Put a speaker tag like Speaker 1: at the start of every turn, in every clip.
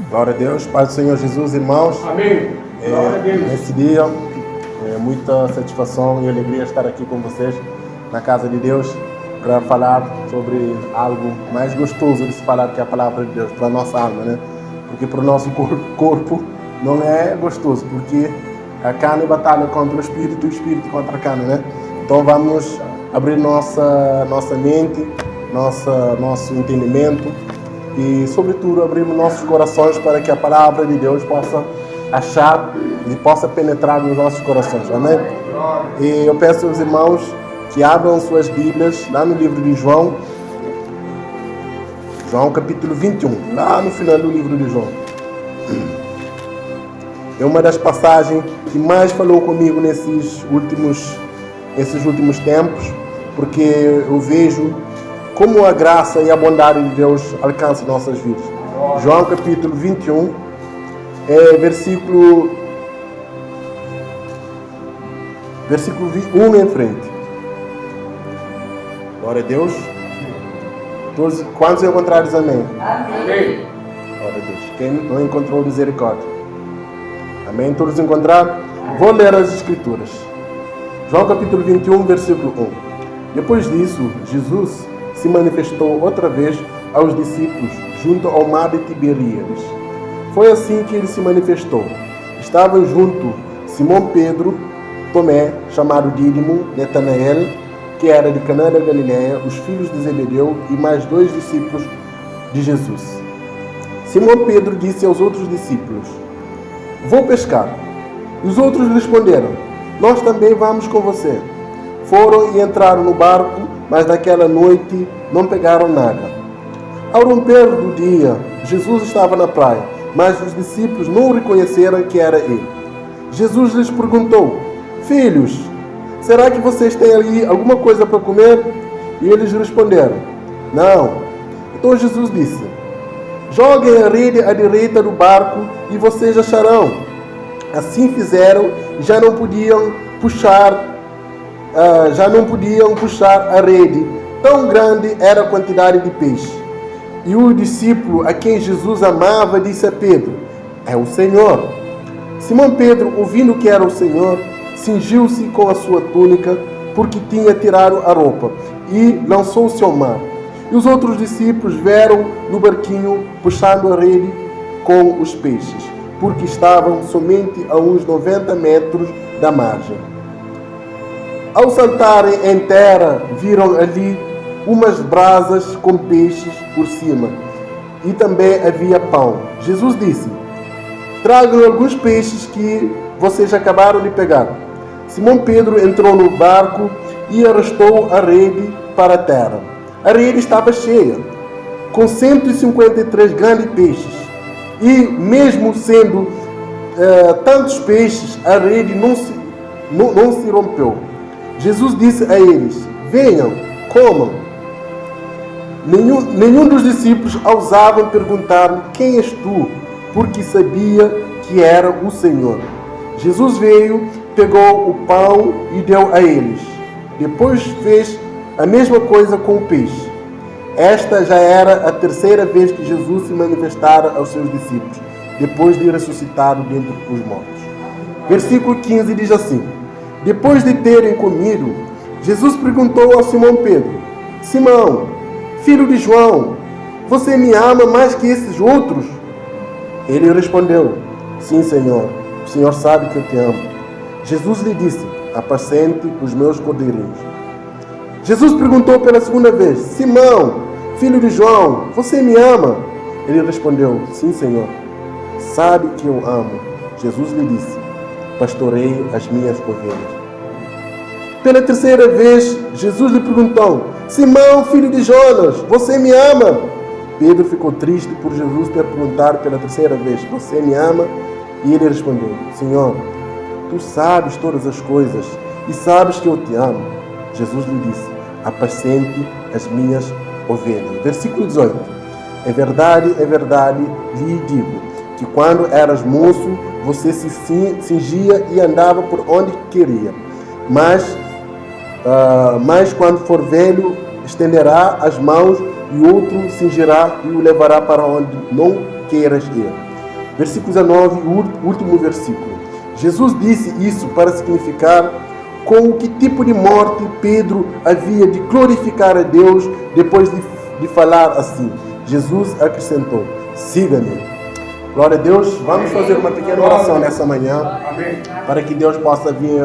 Speaker 1: Glória a Deus, Pai do Senhor Jesus, irmãos.
Speaker 2: Amém. Glória a Deus.
Speaker 1: Nesse dia, é muita satisfação e alegria estar aqui com vocês na casa de Deus para falar sobre algo mais gostoso de se falar que é a palavra de Deus para a nossa alma, né? Porque para o nosso corpo não é gostoso, porque a carne batalha contra o espírito e o espírito contra a carne, né? Então vamos abrir nossa mente, nosso entendimento e, sobretudo, abrirmos nossos corações para que a palavra de Deus possa achar e possa penetrar nos nossos corações, amém? E eu peço aos irmãos que abram suas Bíblias lá no livro de João capítulo 21, lá no final do livro de João. É uma das passagens que mais falou comigo nesses últimos tempos, porque eu vejo como a graça e a bondade de Deus alcançam nossas vidas. João capítulo 21, versículo 1 em frente. Glória a Deus. Todos, quantos encontraram, amém?
Speaker 2: Amém.
Speaker 1: Glória a Deus. Quem não encontrou, misericórdia. Amém? Todos encontraram? Vou ler as Escrituras. João capítulo 21, versículo 1. Depois disso, Jesus se manifestou outra vez aos discípulos junto ao mar de Tiberíades. Foi assim que ele se manifestou. Estavam junto Simão Pedro, Tomé, chamado Dídimo, Natanael, que era de Caná da Galileia, os filhos de Zebedeu e mais 2 discípulos de Jesus. Simão Pedro disse aos outros discípulos: "Vou pescar." E os outros responderam: "Nós também vamos com você." Foram e entraram no barco, mas naquela noite não pegaram nada. Ao romper do dia, Jesus estava na praia, mas os discípulos não reconheceram que era ele. Jesus lhes perguntou: "Filhos, será que vocês têm ali alguma coisa para comer?" E eles responderam: "Não." Então Jesus disse: "Joguem a rede à direita do barco e vocês acharão." Assim fizeram e já não podiam puxar a rede, tão grande era a quantidade de peixe. E o discípulo a quem Jesus amava disse a Pedro: "É o Senhor." Simão Pedro, ouvindo que era o Senhor, cingiu-se com a sua túnica, porque tinha tirado a roupa, e lançou-se ao mar. E os outros discípulos vieram no barquinho, puxando a rede com os peixes, porque estavam somente a uns 90 metros da margem. Ao saltarem em terra, viram ali umas brasas com peixes por cima, e também havia pão. Jesus disse: "Tragam alguns peixes que vocês acabaram de pegar." Simão Pedro entrou no barco e arrastou a rede para a terra. A rede estava cheia, com 153 grandes peixes, e mesmo sendo tantos peixes, a rede não se rompeu. Jesus disse a eles: "Venham, comam." Nenhum dos discípulos ousava perguntar: "Quem és tu?", porque sabia que era o Senhor. Jesus veio, pegou o pão e deu a eles. Depois fez a mesma coisa com o peixe. Esta já era a terceira vez que Jesus se manifestara aos seus discípulos, depois de ressuscitado dentre os mortos. Versículo 15 diz assim: Depois de terem comido, Jesus perguntou a Simão Pedro: "Simão, filho de João, você me ama mais que esses outros?" Ele respondeu: "Sim, Senhor. O Senhor sabe que eu te amo." Jesus lhe disse: "Apacente os meus cordeirinhos." Jesus perguntou pela segunda vez: "Simão, filho de João, você me ama?" Ele respondeu: "Sim, Senhor. Sabe que eu amo." Jesus lhe disse: "Pastorei as minhas ovelhas." Pela terceira vez, Jesus lhe perguntou: "Simão, filho de Jonas, você me ama?" Pedro ficou triste por Jesus ter perguntado pela terceira vez: "Você me ama?" E ele respondeu: "Senhor, tu sabes todas as coisas e sabes que eu te amo." Jesus lhe disse: "Apacente as minhas ovelhas." Versículo 18. É verdade, lhe digo, que quando eras moço, você se cingia e andava por onde queria. Mas quando for velho, estenderá as mãos e outro cingirá e o levará para onde não queiras ir. versículo 19, o último versículo. Jesus disse isso para significar com que tipo de morte Pedro havia de glorificar a Deus depois de falar assim. Jesus acrescentou: siga-me. Glória a Deus. Vamos fazer uma pequena oração nessa manhã, para que Deus possa vir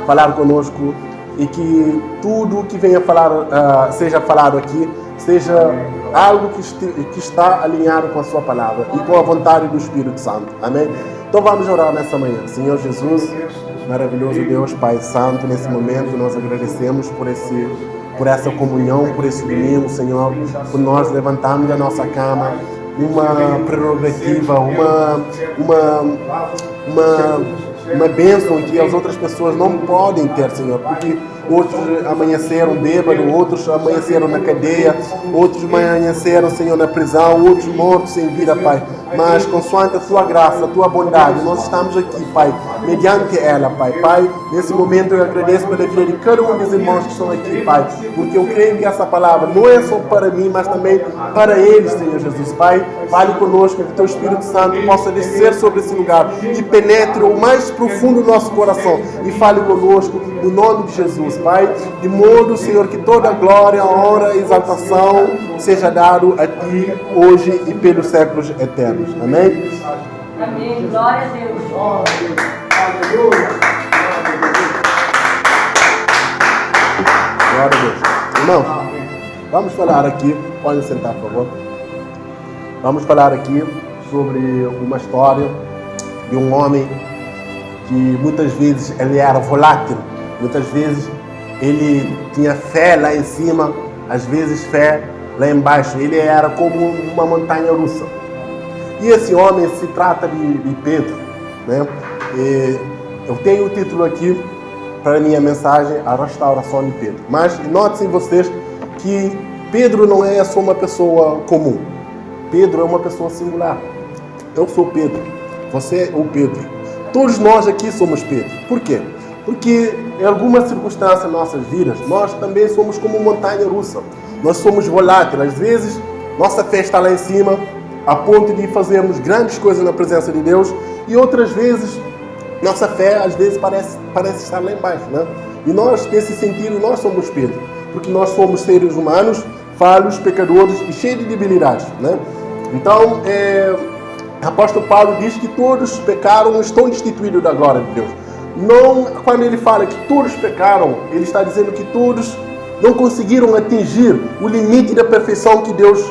Speaker 1: falar conosco e que tudo que venha falar, seja falado aqui, seja algo que está alinhado com a sua palavra e com a vontade do Espírito Santo. Amém? Então vamos orar nessa manhã. Senhor Jesus, maravilhoso Deus, Pai Santo, nesse momento nós agradecemos por essa comunhão, por esse domingo, Senhor, por nós levantarmos da nossa cama uma prerrogativa, uma bênção que as outras pessoas não podem ter, Senhor, porque outros amanheceram bêbados, outros amanheceram na cadeia, outros amanheceram, Senhor, na prisão, outros mortos sem vida, Pai. Mas, consoante a Tua graça, a Tua bondade, nós estamos aqui, Pai, mediante ela, Pai. Pai, nesse momento eu agradeço pela vida de cada um dos irmãos que estão aqui, Pai, porque eu creio que essa palavra não é só para mim, mas também para eles, Senhor Jesus. Pai, fale conosco, que o Teu Espírito Santo possa descer sobre esse lugar e penetre o mais profundo do nosso coração e fale conosco no nome de Jesus, Pai, de modo, Senhor, que toda a glória, a honra e exaltação seja dado a Ti hoje e pelos séculos eternos. Amém?
Speaker 3: Amém. Glória a Deus.
Speaker 1: Glória a Deus. Irmão, vamos falar aqui, pode sentar, por favor. Vamos falar aqui sobre uma história de um homem que muitas vezes ele era volátil, muitas vezes ele tinha fé lá em cima, às vezes fé lá embaixo. Ele era como uma montanha russa. E esse homem se trata de Pedro, né? E eu tenho o título aqui para a minha mensagem, a restauração de Pedro. Mas notem vocês que Pedro não é só uma pessoa comum. Pedro é uma pessoa singular. Eu sou Pedro, você é o Pedro. Todos nós aqui somos Pedro. Por quê? Porque em algumas circunstâncias em nossas vidas, nós também somos como montanha russa. Nós somos voláteis. Às vezes, nossa fé está lá em cima, a ponto de fazermos grandes coisas na presença de Deus. E outras vezes, nossa fé, às vezes, parece estar lá embaixo, né? E nós, nesse sentido, nós somos Pedro. Porque nós somos seres humanos, falhos, pecadores e cheios de debilidades, né? Então, o apóstolo Paulo diz que todos pecaram e estão destituídos da glória de Deus. Não, quando ele fala que todos pecaram, ele está dizendo que todos não conseguiram atingir o limite da perfeição que Deus,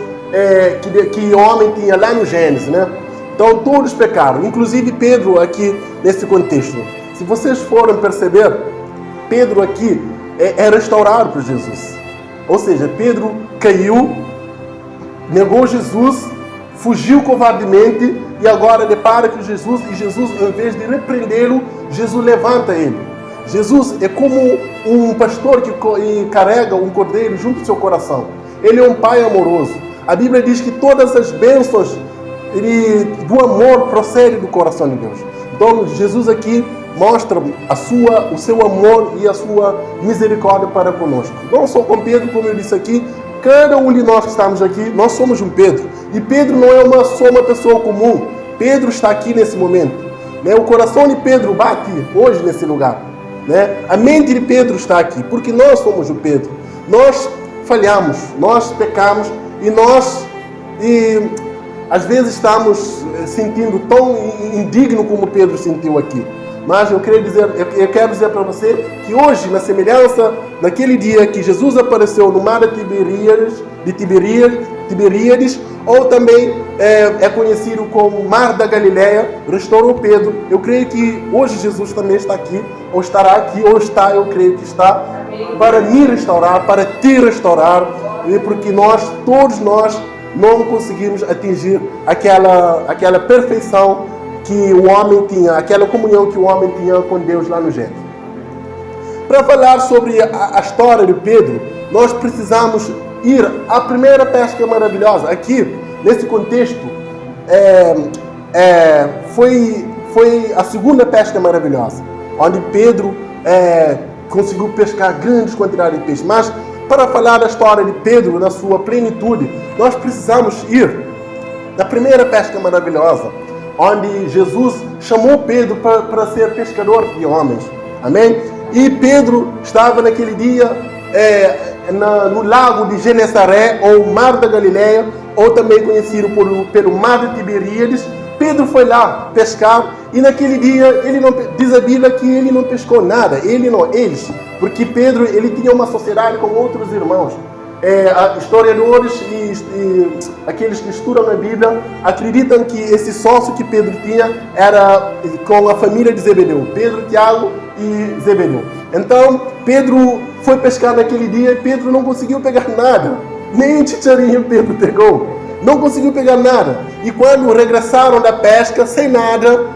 Speaker 1: que o homem tinha lá no Gênesis, né? Então todos pecaram, inclusive Pedro aqui nesse contexto. Se vocês forem perceber, Pedro aqui é restaurado por Jesus. Ou seja, Pedro caiu, negou Jesus, fugiu covardemente e agora depara com Jesus, e Jesus, em vez de repreendê-lo, Jesus levanta ele. Jesus é como um pastor que carrega um cordeiro junto ao seu coração. Ele é um pai amoroso. A Bíblia diz que todas as bênçãos do amor procedem do coração de Deus. Então Jesus aqui mostra o seu amor e a sua misericórdia para conosco. Não só com Pedro, como eu disse aqui, cada um de nós que estamos aqui, nós somos um Pedro. E Pedro não é só uma pessoa comum. Pedro está aqui nesse momento, né? O coração de Pedro bate hoje nesse lugar, né? A mente de Pedro está aqui, porque nós somos o Pedro. Nós falhamos, nós pecamos e às vezes estamos sentindo tão indigno como Pedro sentiu aqui. Mas eu quero dizer para você que hoje, na semelhança daquele dia que Jesus apareceu no mar de Tiberíades, ou também é conhecido como Mar da Galileia, restaurou Pedro. Eu creio que hoje Jesus também está aqui, ou estará aqui, ou está, eu creio que está, para me restaurar, para te restaurar, porque todos nós, não conseguimos atingir aquela perfeição que o homem tinha, aquela comunhão que o homem tinha com Deus lá no Gênesis. Para falar sobre a história de Pedro, nós precisamos ir à primeira pesca maravilhosa. Aqui, nesse contexto, foi a segunda pesca maravilhosa, onde Pedro conseguiu pescar grandes quantidades de peixe. Mas, para falar da história de Pedro na sua plenitude, nós precisamos ir na primeira pesca maravilhosa, onde Jesus chamou Pedro para ser pescador de homens. Amém? E Pedro estava naquele dia no lago de Genesaré, ou Mar da Galileia, ou também conhecido pelo Mar de Tiberíades. Pedro foi lá pescar e naquele dia diz a Bíblia que ele não pescou nada, eles, porque Pedro ele tinha uma sociedade com outros irmãos. Historiadores e aqueles que estudam a Bíblia acreditam que esse sócio que Pedro tinha era com a família de Zebedeu, Pedro, Tiago e Zebedeu. Então Pedro foi pescar naquele dia e Pedro não conseguiu pegar nada, nem um chicharinho Pedro pegou, não conseguiu pegar nada. E quando regressaram da pesca sem nada,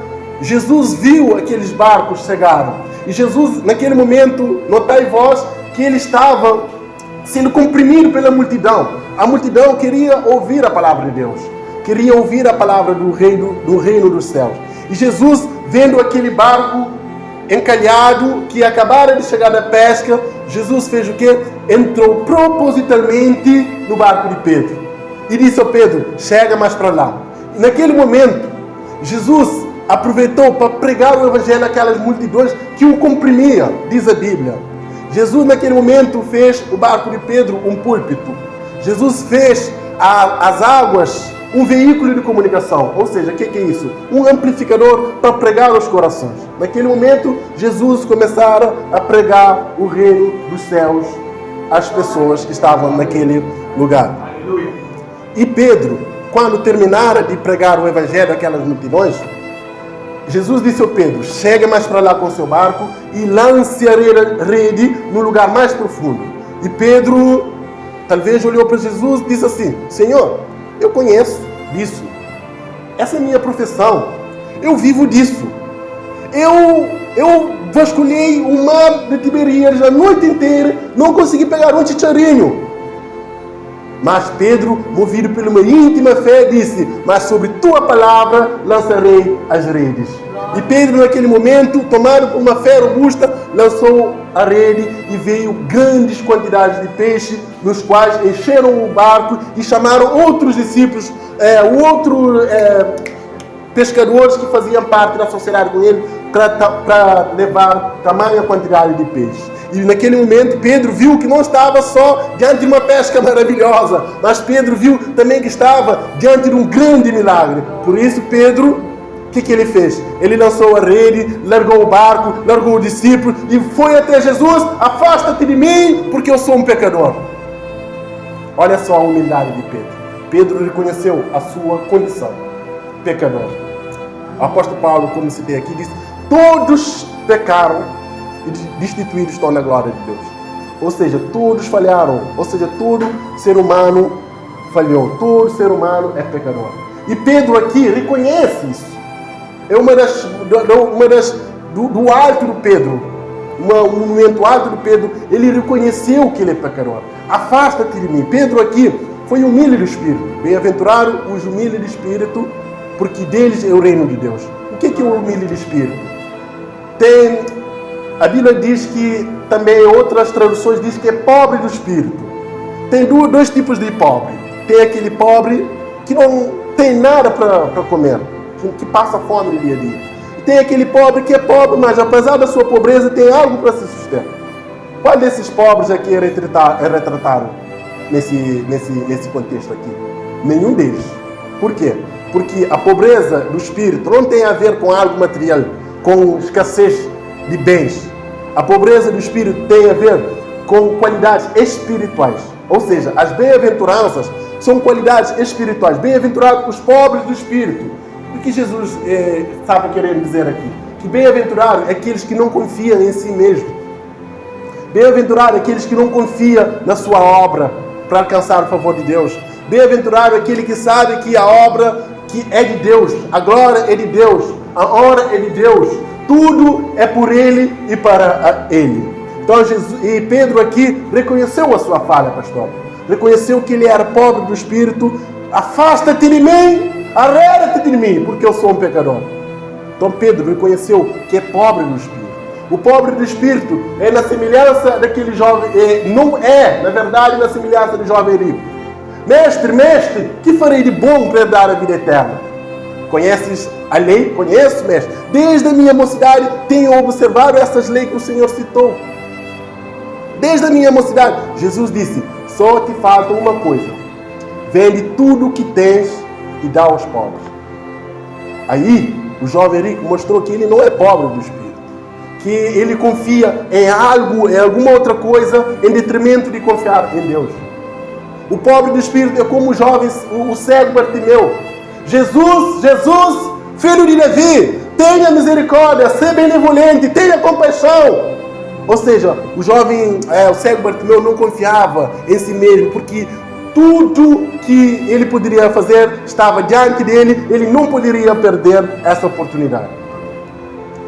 Speaker 1: Jesus viu aqueles barcos chegaram. E Jesus naquele momento, notai vós que ele estava sendo comprimido pela multidão. A multidão queria ouvir a palavra de Deus, queria ouvir a palavra do reino dos céus. E Jesus, vendo aquele barco encalhado, que acabara de chegar da pesca, Jesus fez o quê? Entrou propositalmente no barco de Pedro e disse ao Pedro: chega mais para lá. E naquele momento, Jesus aproveitou para pregar o evangelho àquelas multidões que o comprimiam, diz a Bíblia. Jesus naquele momento fez o barco de Pedro um púlpito. Jesus fez as águas um veículo de comunicação. Ou seja, o que é isso? Um amplificador para pregar os corações. Naquele momento, Jesus começara a pregar o reino dos céus às pessoas que estavam naquele lugar.
Speaker 2: Aleluia.
Speaker 1: E Pedro, quando terminara de pregar o evangelho àquelas multidões, Jesus disse ao Pedro: chega mais para lá com o seu barco e lance a rede no lugar mais profundo. E Pedro talvez olhou para Jesus e disse assim: Senhor, eu conheço disso. Essa é a minha profissão. Eu vivo disso. Eu vasculhei o mar de Tiberíades a noite inteira, não consegui pegar um chicharinho. Mas Pedro, movido por uma íntima fé, disse: mas sobre tua palavra lançarei as redes. E Pedro, naquele momento, tomado por uma fé robusta, lançou a rede e veio grandes quantidades de peixe, nos quais encheram o barco e chamaram outros discípulos, pescadores que faziam parte da sociedade com ele, para levar tamanha quantidade de peixe. E naquele momento Pedro viu que não estava só diante de uma pesca maravilhosa, mas Pedro viu também que estava diante de um grande milagre. Por isso Pedro, o que ele fez? Ele lançou a rede, largou o barco, largou o discípulo e foi até Jesus: afasta-te de mim, porque eu sou um pecador. Olha só a humildade de Pedro. Pedro reconheceu a sua condição, pecador. O apóstolo Paulo, como citei aqui, diz: todos pecaram e destituídos estão na glória de Deus. Ou seja, todos falharam. Ou seja, todo ser humano falhou. Todo ser humano é pecador. E Pedro aqui reconhece isso. É do alto do Pedro, um momento alto do Pedro, ele reconheceu que ele é pecador. Afasta-te de mim. Pedro aqui foi humilde de espírito. Bem-aventurado os humildes de espírito, porque deles é o reino de Deus. O que é o humilde de espírito? A Bíblia diz que, também outras traduções diz que é pobre do espírito. Tem dois tipos de pobre. Tem aquele pobre que não tem nada para comer, que passa fome no dia a dia. E tem aquele pobre que é pobre, mas apesar da sua pobreza tem algo para se sustentar. Qual desses pobres aqui é retratado nesse contexto aqui? Nenhum deles. Por quê? Porque a pobreza do espírito não tem a ver com algo material, com escassez de bens. A pobreza do espírito tem a ver com qualidades espirituais. Ou seja, as bem-aventuranças são qualidades espirituais. Bem-aventurados os pobres do espírito. O que Jesus estava querendo dizer aqui? Que bem-aventurado é aqueles que não confiam em si mesmo. Bem-aventurado é aqueles que não confiam na sua obra para alcançar o favor de Deus. Bem-aventurado é aquele que sabe que a obra que é de Deus, a glória é de Deus, a honra é de Deus. Tudo é por Ele e para Ele. Então Pedro aqui reconheceu a sua falha, pastor. Reconheceu que ele era pobre do espírito. Afasta-te de mim, arreda-te de mim, porque eu sou um pecador. Então Pedro reconheceu que é pobre do espírito. O pobre do espírito é na semelhança daquele jovem, não é, na verdade, na semelhança do jovem rico. Mestre, que farei de bom para dar a vida eterna? Conheces a lei? Conheço, mestre. Desde a minha mocidade tenho observado essas leis que o Senhor citou. Desde a minha mocidade. Jesus disse, só te falta uma coisa. Vende tudo o que tens e dá aos pobres. Aí, o jovem rico mostrou que ele não é pobre do espírito. Que ele confia em algo, em alguma outra coisa, em detrimento de confiar em Deus. O pobre do espírito é como o jovem, o cego Bartimeu. Jesus, filho de Davi, tenha misericórdia, seja benevolente, tenha compaixão. Ou seja, o jovem, o cego Bartimeu não confiava em si mesmo, porque tudo que ele poderia fazer estava diante dele, ele não poderia perder essa oportunidade.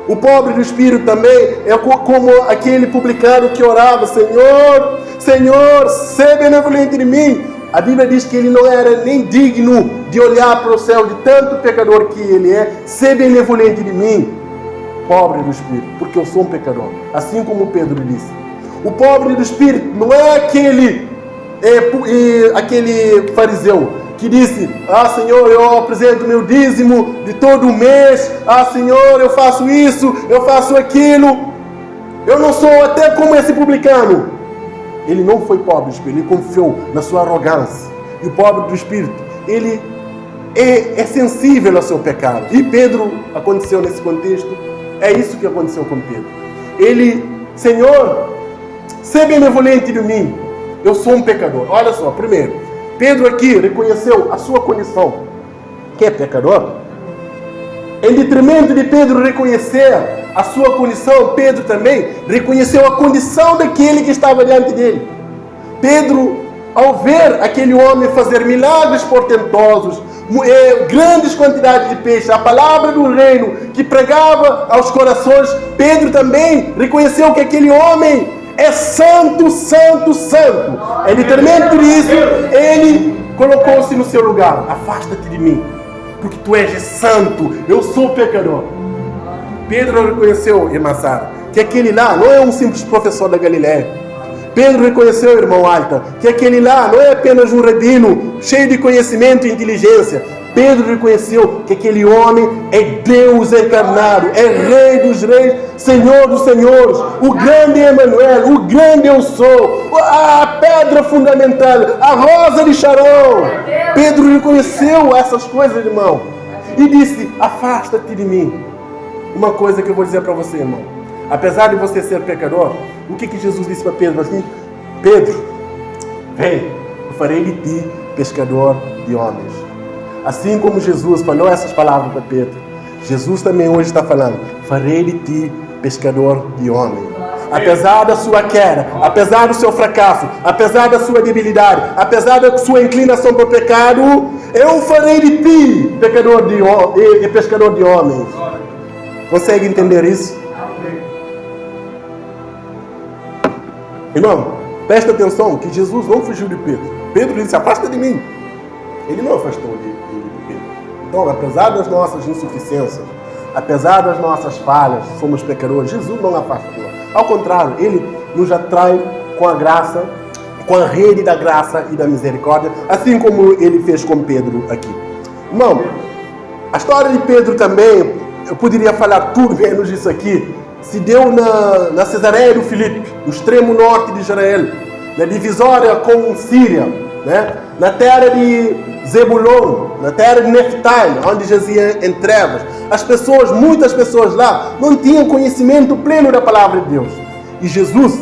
Speaker 1: O pobre do espírito também é como aquele publicano que orava, Senhor, seja benevolente de mim. A Bíblia diz que ele não era nem digno de olhar para o céu, de tanto pecador que ele é. Seja benevolente de mim, pobre do espírito, porque eu sou um pecador. Assim como Pedro disse. O pobre do espírito não é aquele fariseu que disse, Senhor, eu apresento meu dízimo de todo o mês. Senhor, eu faço isso, eu faço aquilo. Eu não sou até como esse publicano. Ele não foi pobre do espírito, ele confiou na sua arrogância. E o pobre do espírito, ele é sensível ao seu pecado. E Pedro, aconteceu nesse contexto, é isso que aconteceu com Pedro. Ele, Senhor, seja benevolente de mim, eu sou um pecador. Olha só, primeiro, Pedro aqui reconheceu a sua condição, que é pecador. Em detrimento de Pedro reconhecer a sua condição, Pedro também reconheceu a condição daquele que estava diante dele. Pedro, ao ver aquele homem fazer milagres portentosos, grandes quantidades de peixe, a palavra do reino que pregava aos corações, Pedro também reconheceu que aquele homem é santo, santo, santo. Em detrimento disso, ele colocou-se no seu lugar. Afasta-te de mim, porque tu és santo, eu sou pecador. Pedro reconheceu, irmã Sara, que aquele lá não é um simples professor da Galileia. Pedro reconheceu, irmão Alta, que aquele lá não é apenas um rabino cheio de conhecimento e inteligência. Pedro reconheceu que aquele homem é Deus encarnado, é Rei dos Reis, Senhor dos Senhores, o grande Emanuel, o grande eu sou, a pedra fundamental, a rosa de Sharon. Pedro reconheceu essas coisas, irmão, e disse, afasta-te de mim. Uma coisa que eu vou dizer para você, irmão, apesar de você ser pecador, o que Jesus disse para Pedro? Assim, Pedro, vem, eu farei de ti pescador de homens. Assim como Jesus falou essas palavras para Pedro, Jesus também hoje está falando, farei de ti pescador de homens. Apesar da sua queda, apesar do seu fracasso, apesar da sua debilidade, apesar da sua inclinação para o pecado, eu farei de ti pescador de homens. Consegue entender isso? Irmão, presta atenção que Jesus não fugiu de Pedro. Pedro disse, afasta de mim. Ele não afastou de Pedro. Então, apesar das nossas insuficiências, apesar das nossas falhas, somos pecadores, Jesus não afasta de nós. Ao contrário, Ele nos atrai com a graça, com a rede da graça e da misericórdia, assim como Ele fez com Pedro aqui. Irmão, a história de Pedro também, eu poderia falar tudo menos isso aqui, se deu na Cesareia do Filipe, no extremo norte de Israel, na divisória com Síria, né? Na terra de Zebulon, na terra de Neftali, onde jazia em trevas. Muitas pessoas lá, não tinham conhecimento pleno da palavra de Deus. E Jesus,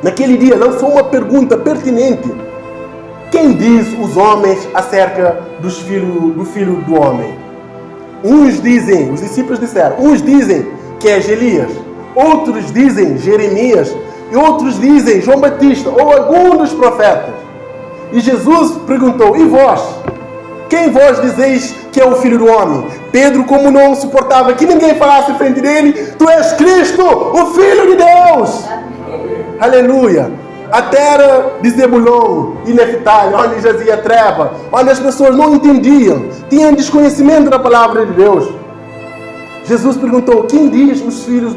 Speaker 1: naquele dia, lançou uma pergunta pertinente. Quem diz os homens acerca do filho do homem? Uns dizem, os discípulos disseram, uns dizem que é Elias, outros dizem Jeremias, e outros dizem João Batista, ou algum dos profetas. E Jesus perguntou, e vós? Quem vós dizeis que é o Filho do Homem? Pedro, como não suportava que ninguém falasse em frente dele, tu és Cristo, o Filho de Deus. Aleluia. A terra de Zebulon e Neftali, onde jazia a treva, onde as pessoas não entendiam, tinham desconhecimento da palavra de Deus. Jesus perguntou, quem diz os filho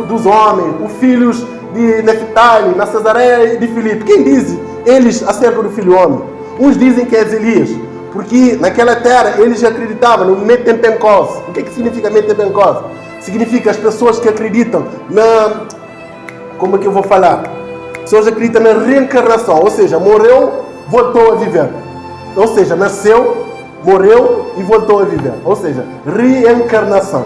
Speaker 1: dos homens, os filhos de Neftali, na Cesareia de Filipe, quem diz eles acerca do Filho do Homem? Uns dizem que é Elias, Porque naquela terra eles acreditavam no Metempencos. O que significa Metempencos? Significa as pessoas que acreditam na... Como é que eu vou falar? Pessoas acreditam na reencarnação. Ou seja, morreu, voltou a viver. Ou seja, nasceu, morreu e voltou a viver. Ou seja, reencarnação.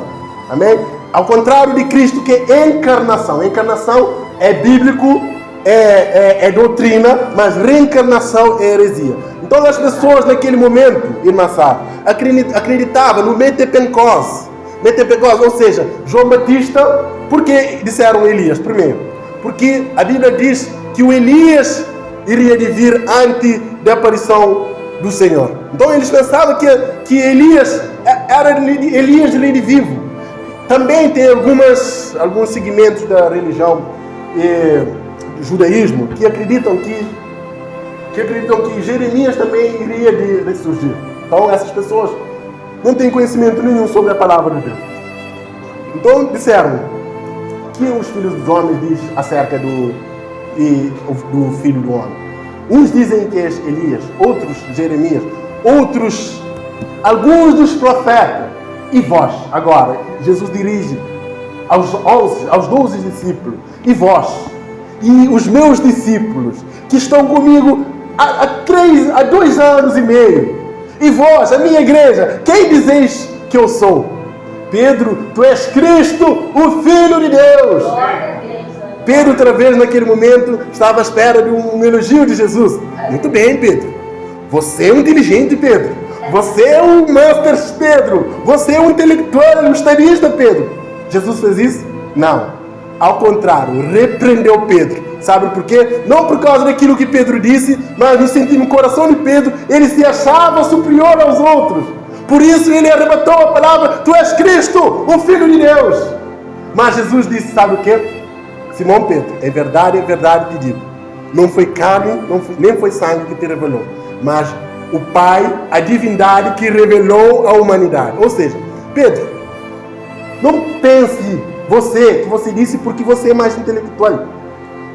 Speaker 1: Amém? Ao contrário de Cristo, que é encarnação. Encarnação é bíblico, é doutrina, mas reencarnação é heresia. Então as pessoas naquele momento, irmã Sá, acreditavam no Metempencos. Metempencos, ou seja, João Batista. Por que disseram Elias? Primeiro, porque a Bíblia diz que o Elias iria vir antes da aparição do Senhor. Então eles pensavam que Elias era Elias vivo. Também tem alguns segmentos da religião do judaísmo que acreditam que Jeremias também iria ressurgir. Então essas pessoas não têm conhecimento nenhum sobre a palavra de Deus. Então disseram que os filhos dos homens diz acerca do filho do homem. Uns dizem que é Elias, outros Jeremias, outros alguns dos profetas. E vós, agora, Jesus dirige aos 12 discípulos. E vós, e os meus discípulos, que estão comigo há 2 anos e meio. E vós, a minha igreja, quem dizeis que eu sou? Pedro, tu és Cristo, o Filho de Deus. Pedro, outra vez, naquele momento, estava à espera de um elogio de Jesus. Muito bem, Pedro. Você é um inteligente, Pedro. Você é um master, Pedro. Você é um intelectual, um estadista, Pedro. Jesus fez isso? Não. Ao contrário, repreendeu Pedro. Sabe por quê? Não por causa daquilo que Pedro disse, mas no sentido, no coração de Pedro, ele se achava superior aos outros. Por isso ele arrebatou a palavra: tu és Cristo, o Filho de Deus. Mas Jesus disse, sabe o quê? Simão Pedro, é verdade te digo. Não foi carne, nem foi sangue que te revelou, mas o Pai, a divindade que revelou a humanidade. Ou seja, Pedro, não pense que você disse porque você é mais intelectual.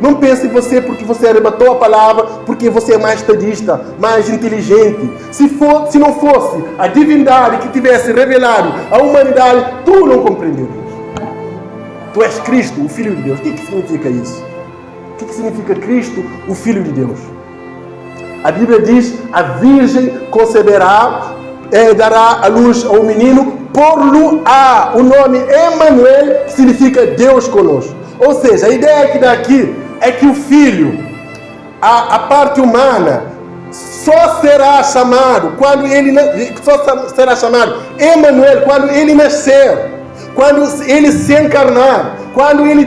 Speaker 1: Não pense você porque você arrebatou a palavra, porque você é mais estadista, mais inteligente. Se não fosse a divindade que tivesse revelado a humanidade, tu não compreenderías. Tu és Cristo, o Filho de Deus. O que significa isso? O que significa Cristo, o Filho de Deus? A Bíblia diz: a Virgem conceberá, dará à luz ao menino, por-lo-á o nome Emanuel, que significa Deus conosco. Ou seja, a ideia que dá aqui é que o Filho, a parte humana, só será chamado Emanuel quando ele nascer, quando ele se encarnar, quando ele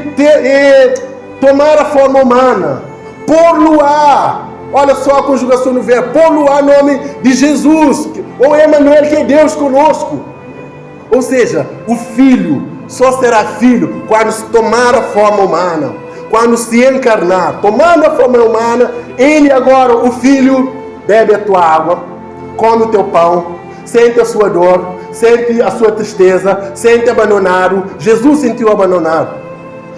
Speaker 1: tomar a forma humana. Por-lo-á. Olha só a conjugação no verbo. Por-lo-á nome de Jesus, ou Emanuel, que é Deus conosco. Ou seja, o Filho só será filho quando se tomar a forma humana, quando se encarnar. Tomando a forma humana, ele agora, o Filho, bebe a tua água, come o teu pão, sente a sua dor, sente a sua tristeza, sente abandonado. Jesus sentiu abandonado.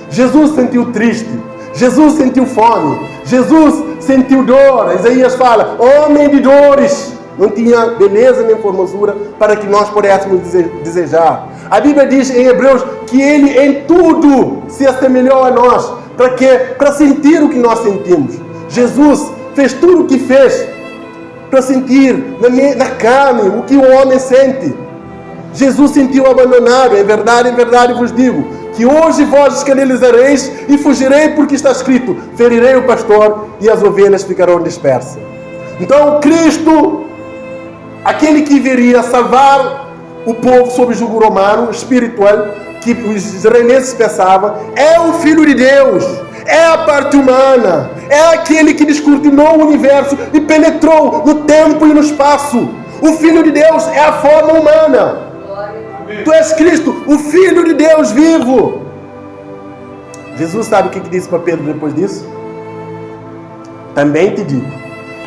Speaker 1: Jesus sentiu triste. Jesus sentiu fome. Jesus sentiu dor. Isaías fala: homem de dores. Não tinha beleza nem formosura para que nós pudéssemos desejar. A Bíblia diz em Hebreus que ele em tudo se assemelhou a nós. Para quê? Para sentir o que nós sentimos. Jesus fez tudo o que fez para sentir na carne o que o homem sente. Jesus sentiu abandonado. Em verdade vos digo, que hoje vós escandalizareis e fugirei, porque está escrito: ferirei o pastor e as ovelhas ficarão dispersas. Então Cristo, aquele que viria salvar o povo sob o jugo romano, espiritual, que os israelenses pensavam, é o Filho de Deus, é a parte humana, é aquele que descortinou o universo e penetrou no tempo e no espaço. O Filho de Deus é a forma humana. Tu és Cristo, o Filho de Deus vivo. Jesus sabe o que disse para Pedro depois disso? Também te digo: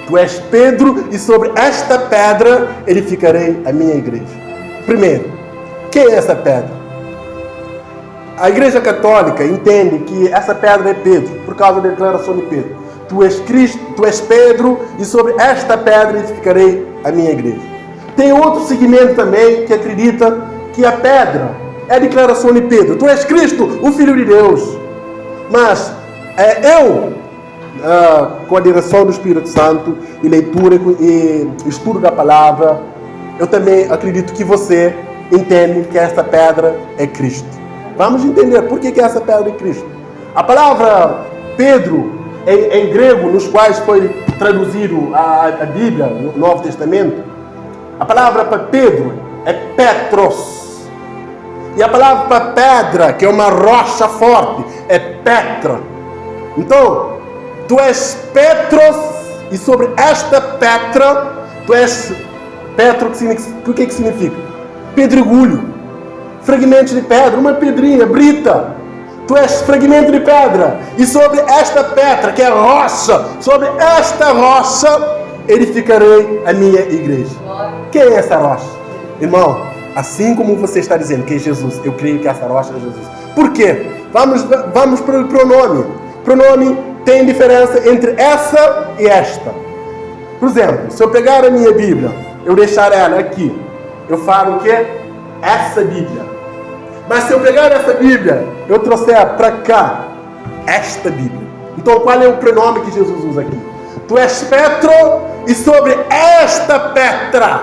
Speaker 1: tu és Pedro, e sobre esta pedra edificarei a minha igreja. Primeiro, quem é essa pedra? A Igreja Católica entende que essa pedra é Pedro, por causa da declaração de Pedro. tu és Cristo, tu és Pedro, e sobre esta pedra edificarei a minha igreja. Tem outro segmento também que acredita que a pedra é a declaração de Pedro. Tu és Cristo, o Filho de Deus. Mas com a direção do Espírito Santo e leitura e estudo da palavra, eu também acredito que você entende que essa pedra é Cristo. Vamos entender por que essa pedra é Cristo. A palavra Pedro, em grego, nos quais foi traduzido a Bíblia, no Novo Testamento, a palavra para Pedro é Petros. E a palavra para pedra, que é uma rocha forte, é Petra. Então, tu és Petros, e sobre esta Petra, tu és Petro, o que significa? Pedregulho, fragmentos de pedra, uma pedrinha, brita. Tu és fragmento de pedra, e sobre esta pedra, que é rocha, sobre esta rocha, edificarei a minha igreja. Quem é essa rocha? Irmão, assim como você está dizendo que é Jesus, eu creio que essa rocha é Jesus. Por quê? Vamos para o pronome. Pronome tem diferença entre essa e esta. Por exemplo, se eu pegar a minha Bíblia, eu deixar ela aqui, eu falo o quê? Essa Bíblia. Mas se eu pegar essa Bíblia, eu trouxer para cá, esta Bíblia. Então qual é o pronome que Jesus usa aqui? Tu és Petro, e sobre esta Petra.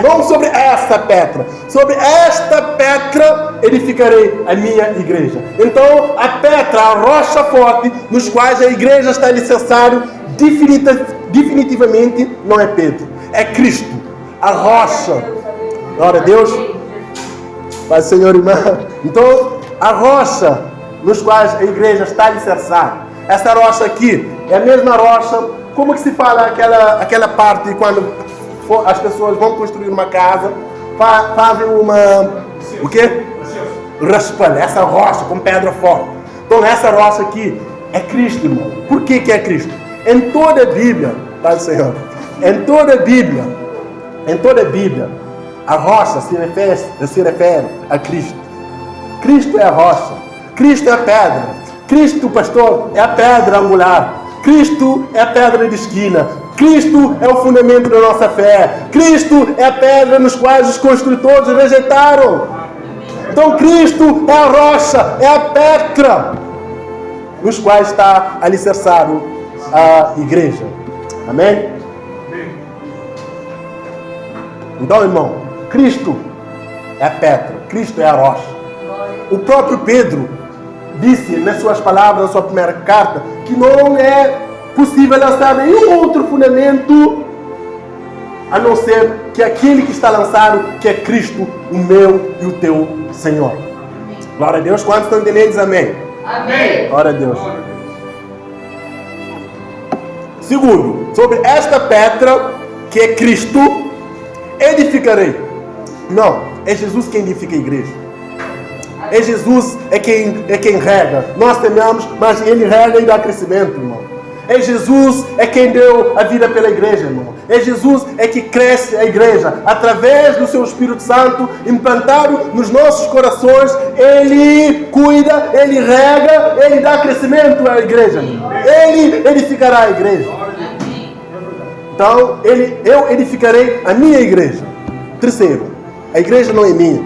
Speaker 1: Não sobre essa Petra. Sobre esta Petra edificarei a minha igreja. Então a Petra, a rocha forte, nos quais a igreja está alicerçada, definitivamente não é Pedro. É Cristo. A rocha. Glória a Deus. Pai, Senhor, irmã. Então, a rocha nos quais a igreja está alicerçada. Essa rocha aqui é a mesma rocha. Como que se fala aquela parte quando as pessoas vão construir uma casa, fazem uma... O quê? Raspalho. Essa rocha com pedra forte. Então, essa rocha aqui é Cristo, irmão. Por que é Cristo? Em toda a Bíblia, Pai, Senhor, em toda a Bíblia, a rocha se refere a Cristo. Cristo é a rocha. Cristo é a pedra. Cristo, pastor, é a pedra angular. Cristo é a pedra de esquina. Cristo é o fundamento da nossa fé. Cristo é a pedra nos quais os construtores rejeitaram. Então Cristo é a rocha, é a pedra nos quais está alicerçado a igreja. Amém? Então, irmão, Cristo é a pedra, Cristo é a rocha. O próprio Pedro disse nas suas palavras, na sua primeira carta, que não é possível lançar nenhum outro fundamento a não ser que aquele que está lançado, que é Cristo, o meu e o teu Senhor. Glória a Deus. Quantos estão entendendo? Amém.
Speaker 3: Amém.
Speaker 1: Glória a Deus. Segundo, sobre esta pedra, que é Cristo, edificarei. Não, é Jesus quem edifica a igreja. É Jesus é quem rega. Nós tememos, mas Ele rega e dá crescimento, irmão. É Jesus é quem deu a vida pela igreja, irmão. É Jesus é que cresce a igreja. Através do seu Espírito Santo, implantado nos nossos corações, Ele cuida, Ele rega, Ele dá crescimento à igreja, irmão. Ele edificará a igreja. Então, eu edificarei a minha igreja. Terceiro, a igreja não é minha.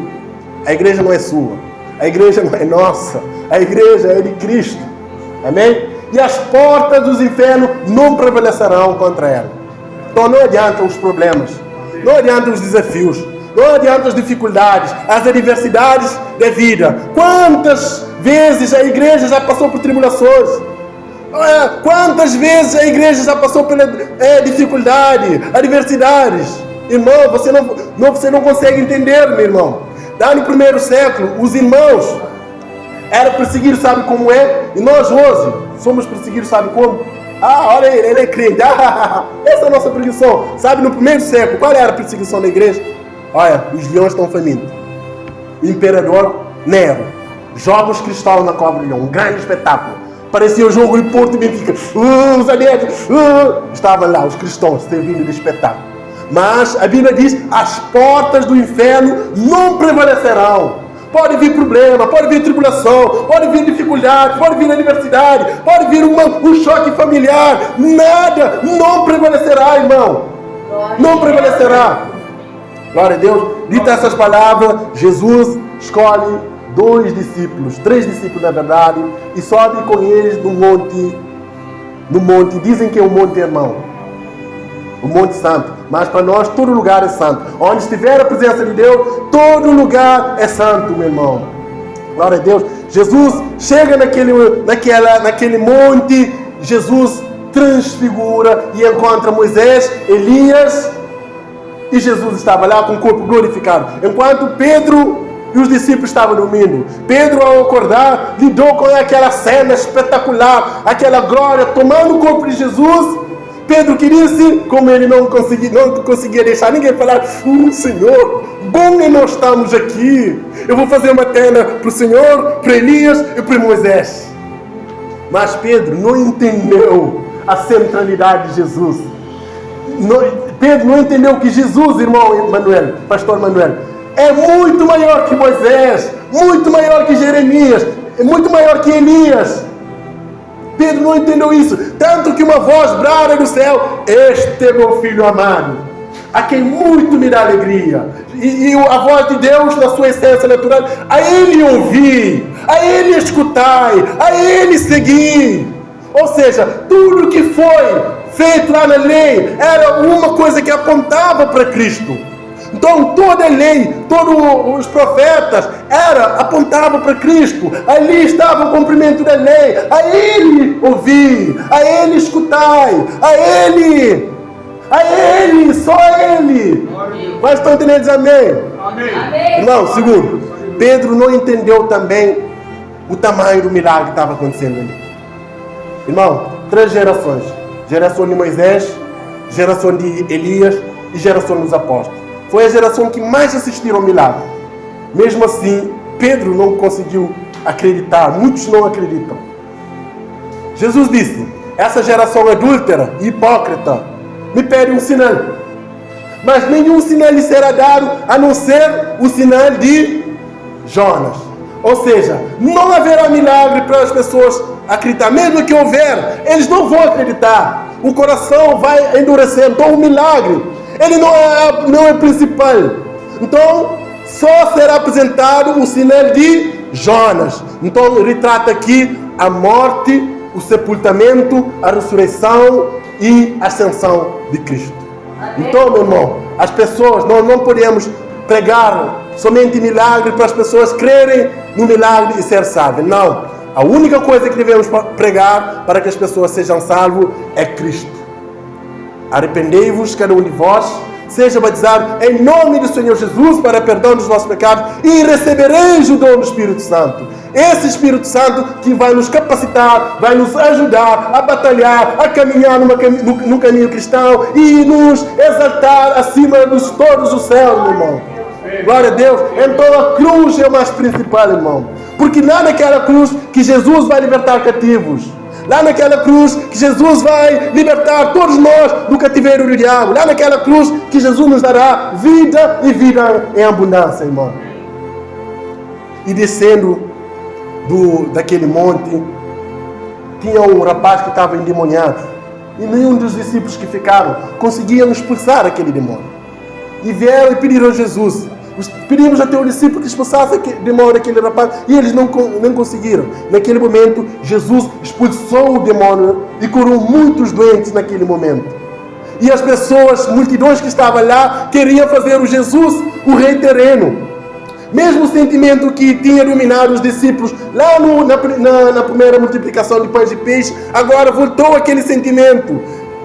Speaker 1: A igreja não é sua. A igreja não é nossa. A igreja é de Cristo. Amém? E as portas dos infernos não prevalecerão contra ela. Então não adianta os problemas. Não adianta os desafios. Não adianta as dificuldades. As adversidades da vida. Quantas vezes a igreja já passou por tribulações? Quantas vezes a igreja já passou pela dificuldade, adversidades? Irmão, você não consegue entender, meu irmão. Lá no primeiro século, os irmãos eram perseguidos, sabe como é? E nós hoje somos perseguidos, sabe como? Olha ele é crente. Essa é a nossa perseguição. Sabe, no primeiro século, qual era a perseguição da igreja? Olha, os leões estão famintos. O imperador Nero joga os cristais na cova do leão. Um grande espetáculo. Parecia o jogo de Porto e Benfica. Os adeptos. Estavam lá, os cristãos, servindo de espetáculo. Mas a Bíblia diz, as portas do inferno não prevalecerão. pode vir problema, pode vir tribulação, pode vir dificuldade, pode vir adversidade, pode vir um choque familiar. Nada não prevalecerá, irmão. Não prevalecerá. Glória a Deus. Dita essas palavras, Jesus escolhe 2 discípulos, 3 discípulos na verdade, e sobe com eles no monte, dizem que é o Monte Irmão, o Monte Santo, mas para nós todo lugar é santo. Onde estiver a presença de Deus, todo lugar é santo, meu irmão. Glória a Deus. Jesus chega naquele monte, Jesus transfigura e encontra Moisés, Elias, e Jesus estava lá com o corpo glorificado. Enquanto Pedro e os discípulos estavam dormindo, Pedro, ao acordar, lidou com aquela cena espetacular, aquela glória, tomando o corpo de Jesus. Pedro queria-se, como ele não conseguia deixar ninguém falar, Senhor, bom que nós estamos aqui. Eu vou fazer uma tenda para o Senhor, para Elias e para Moisés. Mas Pedro não entendeu a centralidade de Jesus. Pedro não entendeu que Jesus, irmão Manuel, pastor Manuel, é muito maior que Moisés, muito maior que Jeremias, muito maior que Elias. Pedro não entendeu isso. Tanto que uma voz brada do céu: este é meu filho amado, a quem muito me dá alegria. E a voz de Deus, na sua essência natural: a Ele ouvir, a Ele escutai, a Ele seguir. Ou seja, tudo que foi feito lá na lei era uma coisa que apontava para Cristo. Então toda a lei, todos os profetas apontavam para Cristo. Ali estava o cumprimento da lei. A Ele ouvir, a Ele escutai, a Ele, só a Ele. Mas estão entendendo? Diz amém?
Speaker 2: Amém.
Speaker 1: Não, segundo, Pedro não entendeu também o tamanho do milagre que estava acontecendo ali. Irmão, 3 gerações: geração de Moisés, geração de Elias e geração dos apóstolos. Foi a geração que mais assistiram ao milagre. Mesmo assim, Pedro não conseguiu acreditar. Muitos não acreditam. Jesus disse: essa geração adúltera e hipócrita me pede um sinal, mas nenhum sinal lhe será dado a não ser o sinal de Jonas. Ou seja, não haverá milagre para as pessoas acreditar. Mesmo que houver, eles não vão acreditar. O coração vai endurecer. Então o milagre, ele não é principal. Então só será apresentado o sinal de Jonas. Então retrata aqui a morte, o sepultamento, a ressurreição e a ascensão de Cristo. Então, meu irmão, as pessoas, nós não podemos pregar somente milagre para as pessoas crerem no milagre e ser salvas. Não. A única coisa que devemos pregar para que as pessoas sejam salvas é Cristo. Arrependei-vos, cada um de vós, seja batizado em nome do Senhor Jesus para perdão dos vossos pecados e recebereis o dom do Espírito Santo. Esse Espírito Santo que vai nos capacitar, vai nos ajudar a batalhar, a caminhar no caminho cristão e nos exaltar acima de todos os céus, meu irmão. Glória a Deus. Então a cruz é o mais principal, irmão. Porque lá naquela cruz que Jesus vai libertar cativos. Lá naquela cruz que Jesus vai libertar todos nós do cativeiro do diabo. Lá naquela cruz que Jesus nos dará vida e vida em abundância, irmão. E descendo daquele monte, tinha um rapaz que estava endemoniado. E nenhum dos discípulos que ficaram conseguiam expulsar aquele demônio. E vieram e pediram a Jesus. Pedimos até o discípulo que expulsasse o demônio daquele rapaz, e eles não conseguiram. Naquele momento, Jesus expulsou o demônio e curou muitos doentes naquele momento. E as pessoas, multidões que estavam lá, queriam fazer o Jesus o rei terreno. Mesmo sentimento que tinha dominado os discípulos lá na primeira multiplicação de pães e peixes, agora voltou aquele sentimento.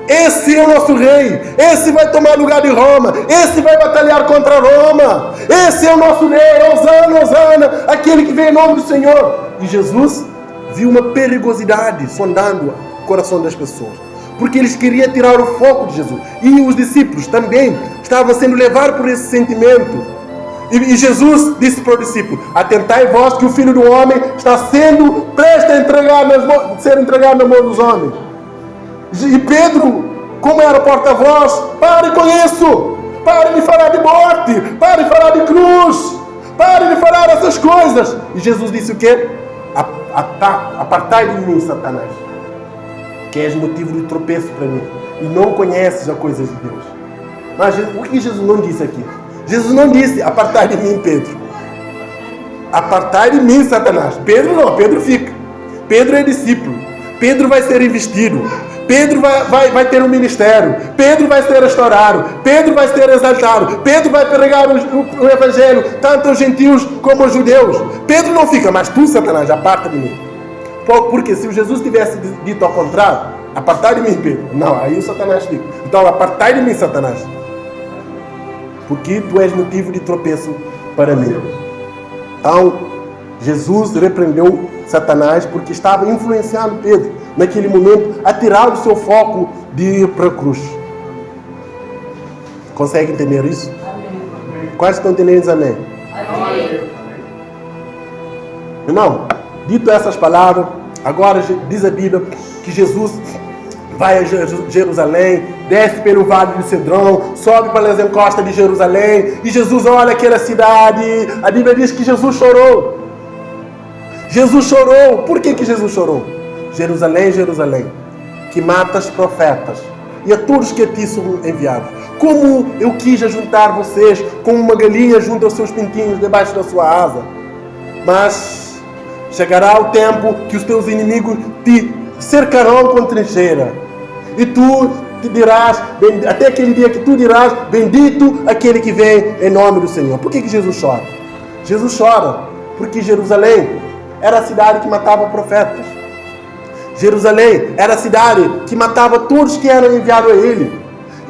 Speaker 1: Esse é o nosso rei, esse vai tomar lugar de Roma, esse vai batalhar contra Roma, esse é o nosso rei, Hosana, Hosana, aquele que vem em nome do Senhor. E Jesus viu uma perigosidade sondando o coração das pessoas, porque eles queriam tirar o foco de Jesus, e os discípulos também estavam sendo levados por esse sentimento. E Jesus disse para o discípulo: atentai vós que o Filho do Homem está sendo prestes a ser entregado na mão dos homens. E Pedro, como era porta-voz: pare com isso, pare de falar de morte, pare de falar de cruz, pare de falar essas essas coisas. E Jesus disse o quê? Apartai de mim, Satanás, que és motivo de tropeço para mim, e não conheces as coisas de Deus. Mas o que Jesus não disse aqui? Jesus não disse, apartai de mim, Pedro. Apartai de mim, Satanás. Pedro não, Pedro fica. Pedro é discípulo. Pedro vai ser investido. Pedro vai ter um ministério. Pedro vai ser restaurado. Pedro vai ser exaltado. Pedro vai pregar o evangelho, tanto aos gentios como aos judeus. Pedro não fica, mas tu, Satanás, aparta de mim. Porque se o Jesus tivesse dito ao contrário, apartai de mim, Pedro. Não, aí o Satanás fica. Então, apartai de mim, Satanás, porque tu és motivo de tropeço para mim. Então, Jesus repreendeu Satanás porque estava influenciando Pedro, naquele momento, a tirar o seu foco de ir para a cruz. Consegue entender isso?
Speaker 3: Amém.
Speaker 1: Quais estão entendendo? Amém?
Speaker 3: Amém.
Speaker 1: Irmão, dito essas palavras, agora diz a Bíblia que Jesus vai a Jerusalém, desce pelo vale de Cedrão, sobe para as encostas de Jerusalém, e Jesus olha aquela cidade. A Bíblia diz que Jesus chorou. Jesus chorou. Por que Jesus chorou? Jerusalém, Jerusalém, que matas profetas e a todos que a ti são enviados. Como eu quis ajuntar vocês, como uma galinha junta os seus pintinhos debaixo da sua asa. Mas chegará o tempo que os teus inimigos te cercarão com trincheira. E tu te dirás, até aquele dia que tu dirás, bendito aquele que vem em nome do Senhor. Por que Jesus chora? Jesus chora porque Jerusalém era a cidade que matava profetas. Jerusalém era a cidade que matava todos que eram enviados a ele.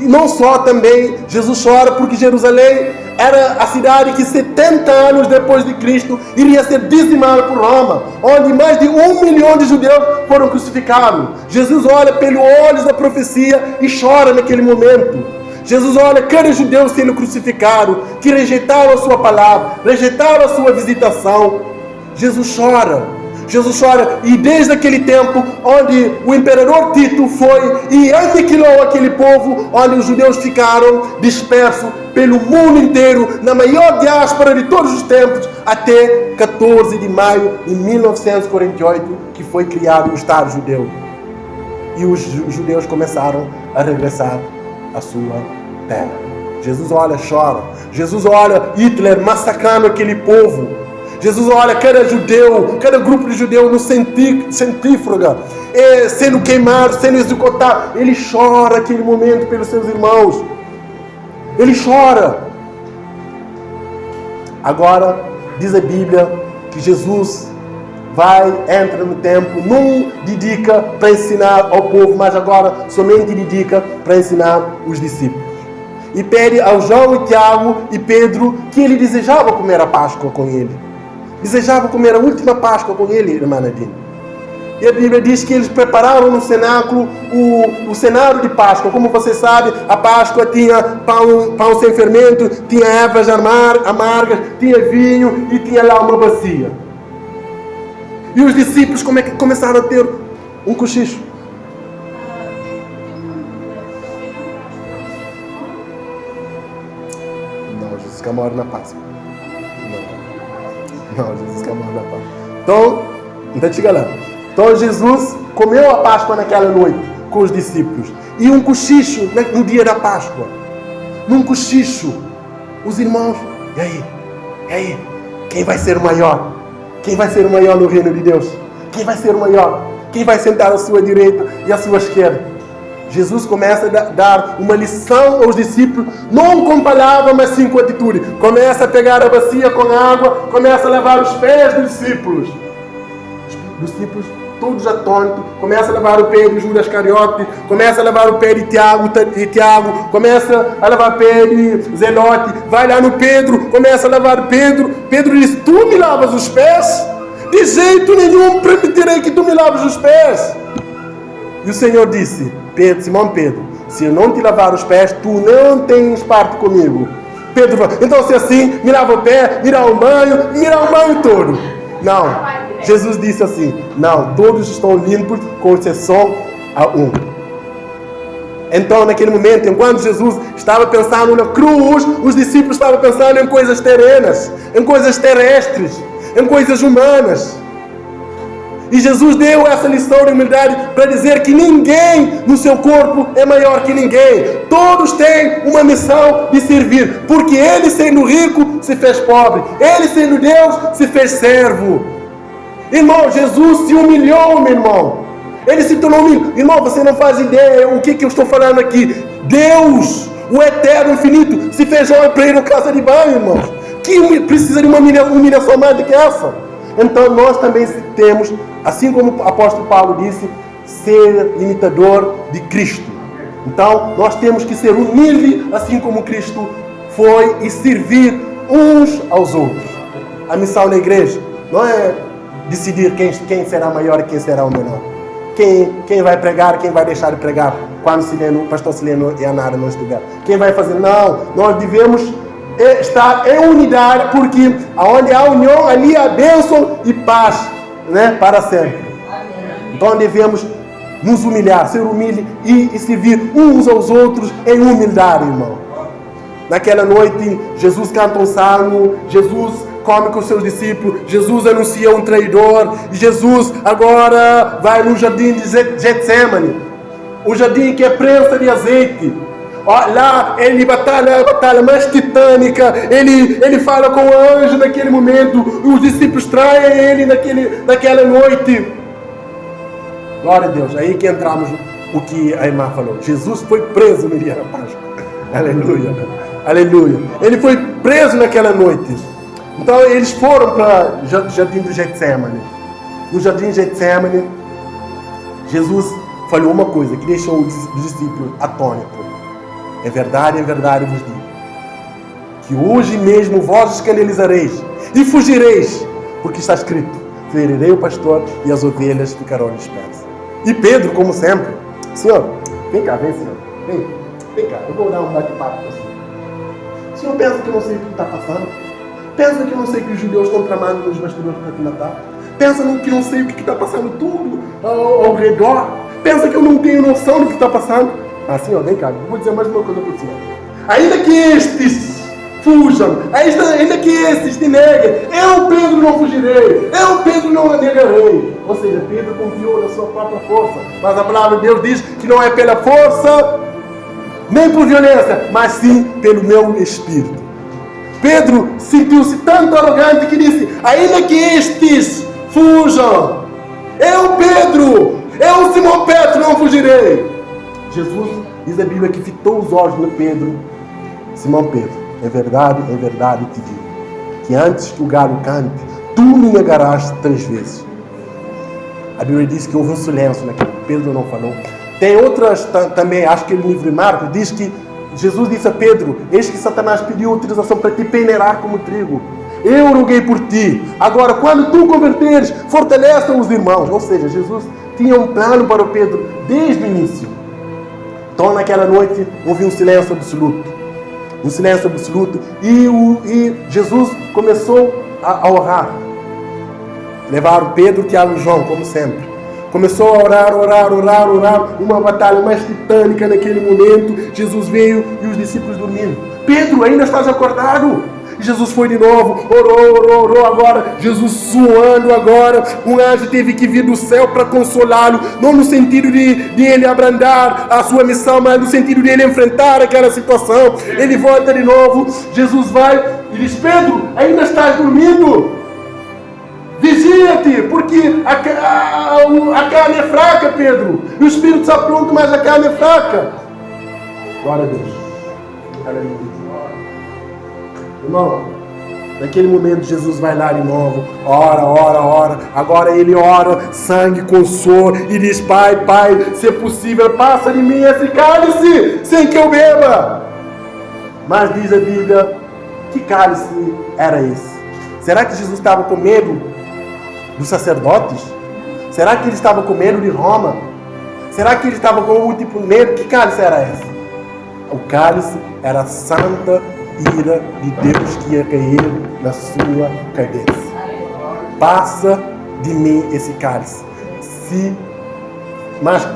Speaker 1: E não só também, Jesus chora porque Jerusalém era a cidade que 70 anos depois de Cristo iria ser dizimada por Roma, onde mais de 1 milhão de judeus foram crucificados. Jesus olha pelos olhos da profecia e chora naquele momento. Jesus olha cada judeu sendo crucificado, que rejeitaram a sua palavra, rejeitaram a sua visitação. Jesus chora. Jesus chora, e desde aquele tempo onde o imperador Tito foi e aniquilou aquele povo, onde os judeus ficaram dispersos pelo mundo inteiro, na maior diáspora de todos os tempos, até 14 de maio de 1948, que foi criado o Estado judeu. E os judeus começaram a regressar à sua terra. Jesus olha, chora. Jesus olha Hitler massacrando aquele povo. Jesus olha cada judeu, cada grupo de judeus no centífuga, sendo queimado, sendo executado. Ele chora aquele momento pelos seus irmãos. Ele chora. Agora, diz a Bíblia que Jesus entra no templo, não dedica para ensinar ao povo, mas agora somente dedica para ensinar os discípulos. E pede ao João e Tiago e Pedro que ele desejava comer a Páscoa com ele. Desejava comer a última Páscoa com ele, irmã Nadine. E a Bíblia diz que eles prepararam no cenáculo o cenário de Páscoa. Como você sabe, a Páscoa tinha pão sem fermento, tinha ervas amargas, tinha vinho e tinha lá uma bacia. E os discípulos começaram a ter um cochicho. Não, Jesus quer morrer na Páscoa. Não, Jesus quer morrer na Páscoa. Então, ainda chega lá. Então Jesus comeu a Páscoa naquela noite com os discípulos. E um cochicho no dia da Páscoa. Num cochicho, os irmãos, e aí, quem vai ser o maior? Quem vai ser o maior no reino de Deus? Quem vai ser o maior? Quem vai sentar à sua direita e à sua esquerda? Jesus começa a dar uma lição aos discípulos, não com palavras, mas sim com atitude. Começa a pegar a bacia com água, começa a lavar os pés dos discípulos. Os discípulos todos atônitos, começa a lavar o pé de Judas Iscariote, começa a lavar o pé de Tiago, começa a lavar o pé de Zelote, vai lá no Pedro, começa a lavar Pedro. Pedro diz: tu me lavas os pés? De jeito nenhum permitirei que tu me laves os pés. E o Senhor disse: Simão Pedro, se eu não te lavar os pés, tu não tens parte comigo. Pedro falou: então se assim, me lava o pé, me dá um banho todo. Não, Jesus disse assim: não, todos estão limpos, com exceção a um. Então, naquele momento, enquanto Jesus estava pensando na cruz, os discípulos estavam pensando em coisas terrenas, em coisas terrestres, em coisas humanas. E Jesus deu essa lição de humildade para dizer que ninguém no seu corpo é maior que ninguém. Todos têm uma missão de servir, porque Ele, sendo rico, se fez pobre. Ele, sendo Deus, se fez servo. Irmão, Jesus se humilhou, meu irmão. Ele se tornou humilde. Irmão, você não faz ideia o que eu estou falando aqui. Deus, o eterno, infinito, se fez homem para ir na casa de banho, irmão. Que precisa de uma humilhação mais do que essa? Então nós também temos, assim como o apóstolo Paulo disse, ser imitador de Cristo. Então nós temos que ser humilde, assim como Cristo foi, e servir uns aos outros. A missão da igreja não é decidir quem será maior e quem será o menor. Quem vai pregar, quem vai deixar de pregar quando o pastor Sileno e a Nara não estiver. Quem vai fazer? Não, nós devemos estar em unidade, porque onde há união, ali há bênção e paz, né, para sempre. Então devemos nos humilhar, ser humilde e servir uns aos outros em humildade, irmão. Naquela noite, Jesus canta um salmo, Jesus come com os seus discípulos, Jesus anuncia um traidor, e Jesus agora vai no jardim de Getsemane, o jardim que é prensa de azeite. Lá ele batalha a batalha mais titânica, ele fala com o anjo naquele momento, os discípulos traem ele naquela noite. Glória a Deus, aí que entramos o que a irmã falou. Jesus foi preso no dia da Páscoa. Aleluia, aleluia. Ele foi preso naquela noite. Então eles foram para o jardim do Getsemane. No jardim de Getsemane, Jesus falou uma coisa que deixou os discípulos atônitos. É verdade vos digo, que hoje mesmo vós escandalizareis e fugireis, porque está escrito: ferirei o pastor e as ovelhas ficarão dispersas. E Pedro, como sempre: Senhor, vem cá, Senhor, vem cá, eu vou dar um bate-papo com o Senhor. O Senhor pensa que eu não sei o que está passando? Pensa que eu não sei que os judeus estão tramando nos bastidores para te matar? Pensa que eu não sei o que está passando tudo ao redor? Pensa que eu não tenho noção do que está passando? Senhor, vem cá, vou dizer mais uma coisa para o Senhor. Ainda que estes fujam, ainda que estes te neguem, eu, Pedro, não fugirei, eu, Pedro, não negarei. Ou seja, Pedro confiou na sua própria força, mas a palavra de Deus diz que não é pela força, nem por violência, mas sim pelo meu Espírito. Pedro sentiu-se tanto arrogante que disse: ainda que estes fujam, eu, Pedro, eu, Simão Pedro, não fugirei. Jesus, diz a Bíblia, que fitou os olhos no Pedro. Simão Pedro, é verdade te digo, que antes que o galo cante, tu me negarás 3 vezes. A Bíblia diz que houve um silêncio naquele. Pedro não falou. Tem outras também, acho que no livro de Marcos diz que Jesus disse a Pedro: eis que Satanás pediu autorização para te peneirar como trigo. Eu roguei por ti. Agora, quando tu converteres, fortalece os irmãos. Ou seja, Jesus tinha um plano para o Pedro desde o início. Então, naquela noite, houve um silêncio absoluto. Um silêncio absoluto. E Jesus começou a orar. Levaram Pedro, Tiago e João, como sempre. Começou a orar. Uma batalha mais titânica naquele momento. Jesus veio e os discípulos dormindo. Pedro, ainda estás acordado? Jesus foi de novo, orou agora, Jesus suando agora, um anjo teve que vir do céu para consolá-lo, não no sentido de ele abrandar a sua missão, mas no sentido de ele enfrentar aquela situação. Ele volta de novo, Jesus vai e diz: Pedro, ainda estás dormindo? Vigia-te, porque a carne é fraca, Pedro, e o espírito está pronto, mas a carne é fraca. Glória a Deus. Aleluia. Irmão, naquele momento Jesus vai lá de novo, ora. Agora ele ora, sangue com suor, e diz: Pai, se é possível, passa de mim esse cálice, sem que eu beba. Mas diz a Bíblia, que cálice era esse? Será que Jesus estava com medo dos sacerdotes? Será que ele estava com medo de Roma? Será que ele estava com algum tipo de medo? Que cálice era esse? O cálice era a santa ira de Deus que ia cair na sua cabeça. Passa de mim esse cálice. Se mas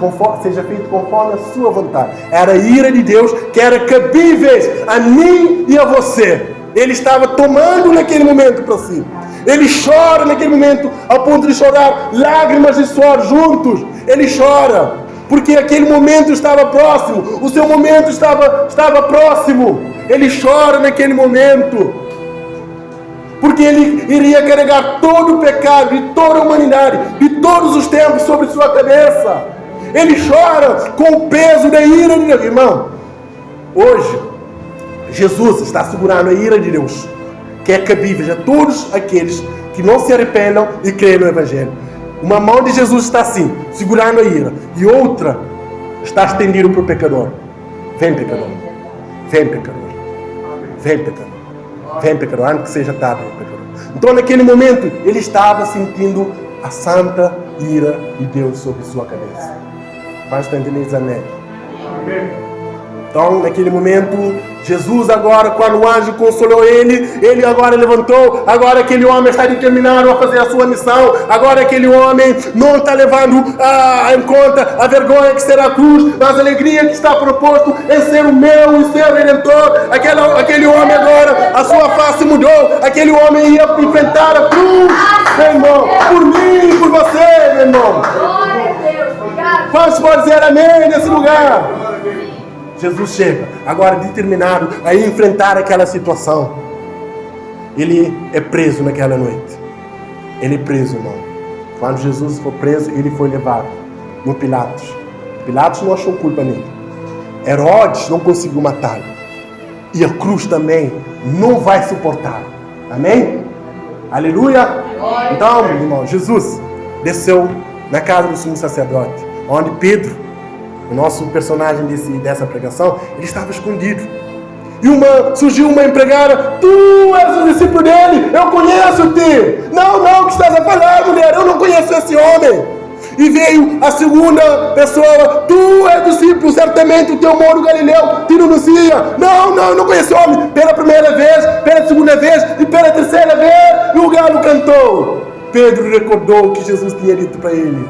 Speaker 1: seja feito conforme a sua vontade. Era a ira de Deus que era cabíveis a mim e a você. Ele estava tomando naquele momento para si. Ele chora naquele momento, ao ponto de chorar lágrimas de suor juntos. Ele chora, porque aquele momento estava próximo. O seu momento estava próximo. Ele chora naquele momento, porque ele iria carregar todo o pecado de toda a humanidade, de todos os tempos, sobre sua cabeça. Ele chora com o peso da ira de Deus. Irmão, hoje, Jesus está segurando a ira de Deus, que é cabível a todos aqueles que não se arrependam e creem no Evangelho. Uma mão de Jesus está assim, segurando a ira, e outra está estendida para o pecador. Vem, pecador. Vem, pecador. Vem, pecador. Vem, pecador, antes que seja tarde, pecador. Então, naquele momento, ele estava sentindo a santa ira de Deus sobre sua cabeça. Mas está entendendo isso, amém? Então, naquele momento, Jesus agora, quando o anjo consolou ele agora levantou. Agora aquele homem está determinado a fazer a sua missão. Agora aquele homem não está levando em conta a vergonha que será a cruz, mas a alegria que está proposto em ser o meu e seu Redentor. Aquele homem agora, a sua face mudou. Aquele homem ia enfrentar a cruz, meu irmão, por mim e por você, meu irmão. Quantos podem dizer amém nesse lugar? Jesus chega, agora determinado a enfrentar aquela situação. Ele é preso naquela noite. Ele é preso, irmão. Quando Jesus foi preso, ele foi levado no Pilatos. Pilatos não achou culpa nele. Herodes não conseguiu matá-lo. E a cruz também não vai suportar. Amém? Aleluia! Então, irmão, Jesus desceu na casa do sumo sacerdote, onde Pedro, o nosso personagem dessa pregação, ele estava escondido. E surgiu uma empregada: tu és o discípulo dele, eu conheço-te. Não, que estás a falar, mulher, eu não conheço esse homem. E veio a segunda pessoa: tu és discípulo, certamente o teu moro Galileu te anuncia. Não conheço esse homem. Pela primeira vez, pela segunda vez e pela terceira vez, e o galo cantou. Pedro recordou o que Jesus tinha dito para ele.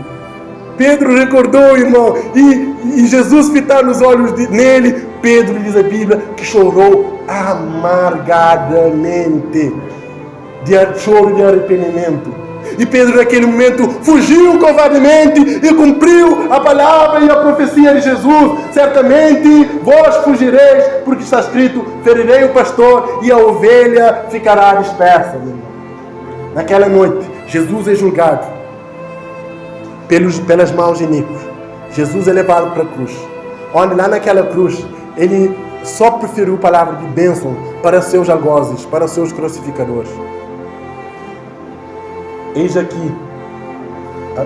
Speaker 1: Pedro recordou, irmão, e Jesus fitar nos olhos nele. Pedro, diz a Bíblia, que chorou amargadamente, de choro de arrependimento. E Pedro naquele momento fugiu covardemente e cumpriu a palavra e a profecia de Jesus. Certamente vós fugireis, porque está escrito: ferirei o pastor e a ovelha ficará dispersa. Meu irmão. Naquela noite, Jesus é julgado pelas mãos de Nico. Jesus é levado para a cruz, onde lá naquela cruz ele só proferiu palavra de bênção para seus algozes, para seus crucificadores. Eis aqui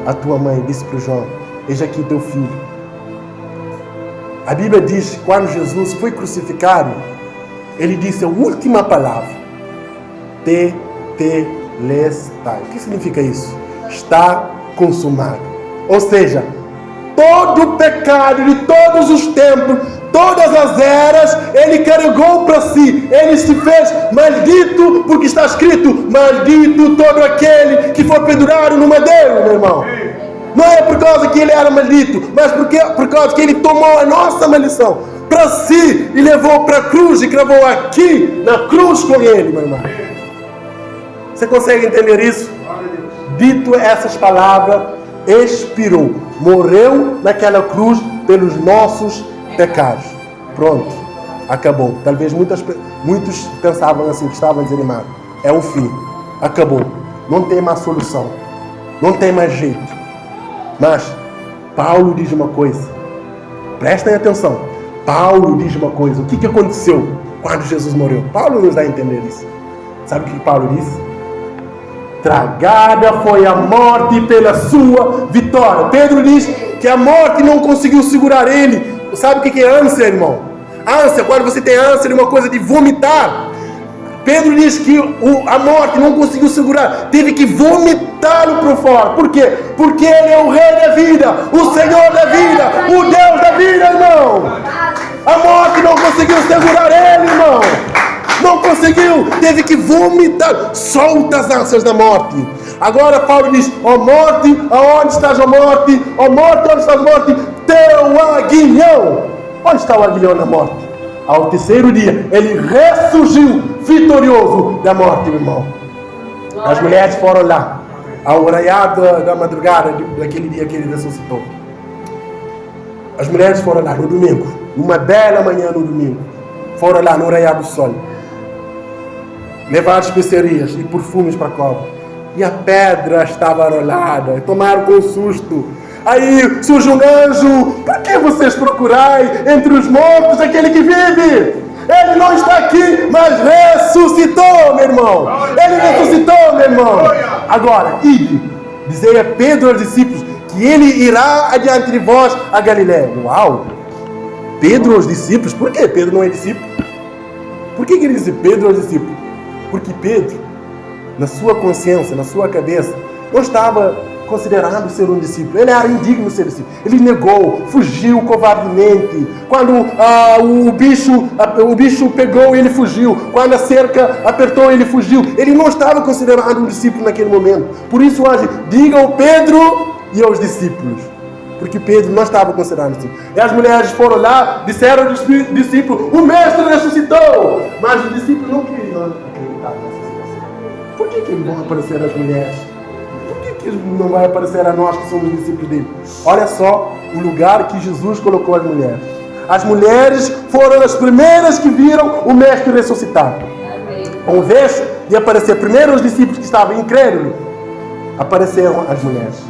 Speaker 1: a tua mãe, disse para João, eis aqui teu filho. A Bíblia diz que quando Jesus foi crucificado, ele disse a última palavra: tetelestai. O que significa isso? Está consumado. Ou seja, todo o pecado de todos os tempos, todas as eras, ele carregou para si. Ele se fez maldito, porque está escrito: maldito todo aquele que for pendurado no madeiro, meu irmão. Não é por causa que ele era maldito, mas por causa que ele tomou a nossa maldição para si e levou para a cruz e cravou aqui na cruz com ele, meu irmão. Você consegue entender isso? Dito essas palavras, expirou, morreu naquela cruz pelos nossos pecados. Pronto, acabou. Talvez muitos pensavam assim, que estavam desanimados. É o fim, acabou. Não tem mais solução, não tem mais jeito. Mas Paulo diz uma coisa, prestem atenção. Paulo diz uma coisa: o que aconteceu quando Jesus morreu? Paulo nos dá a entender isso. Sabe o que Paulo disse? Tragada foi a morte pela sua vitória. Pedro diz que a morte não conseguiu segurar ele. Sabe o que é ânsia, irmão? Ânsia, quando você tem ânsia de uma coisa de vomitar. Pedro diz que a morte não conseguiu segurar, teve que vomitá-lo para fora. Por quê? Porque ele é o Rei da vida, o Senhor da vida, o Deus da vida, irmão. A morte não conseguiu segurar ele, irmão. Não conseguiu, teve que vomitar. Solta as ânsias da morte. Agora Paulo diz: ó morte, aonde estás, ó morte? Ó morte, onde estás, morte? Teu aguilhão. Onde está o aguilhão da morte? Ao terceiro dia, ele ressurgiu vitorioso da morte, meu irmão. As mulheres foram lá, ao raiar da madrugada daquele dia que ele ressuscitou. As mulheres foram lá no domingo, numa bela manhã no domingo. Foram lá no raiar do sol. Levaram especiarias e perfumes para a cova. E a pedra estava rolada. Tomaram com susto. Aí surge um anjo: por que vocês procurais entre os mortos aquele que vive? Ele não está aqui, mas ressuscitou, meu irmão. Ele ressuscitou, meu irmão. Agora, ide, dizei a Pedro aos discípulos que ele irá adiante de vós a Galiléia. Uau! Pedro aos discípulos? Por que Pedro não é discípulo? Por que ele disse Pedro aos discípulos? Porque Pedro, na sua consciência, na sua cabeça, não estava considerando ser um discípulo. Ele era indigno de ser discípulo. Ele negou, fugiu covardemente. Quando o bicho pegou, ele fugiu. Quando a cerca apertou, ele fugiu. Ele não estava considerando um discípulo naquele momento. Por isso hoje, diga ao Pedro e aos discípulos. Porque Pedro não estava considerando discípulo. E as mulheres foram lá, disseram aos discípulos: o mestre ressuscitou. Mas os discípulos não queriam acreditar nessa situação. Por que eles vão aparecer às mulheres? Que não vai aparecer a nós que somos discípulos dele? Olha só o lugar que Jesus colocou as mulheres. As mulheres foram as primeiras que viram o mestre ressuscitar. Ao invés de aparecer primeiro os discípulos que estavam incrédulos, apareceram as mulheres.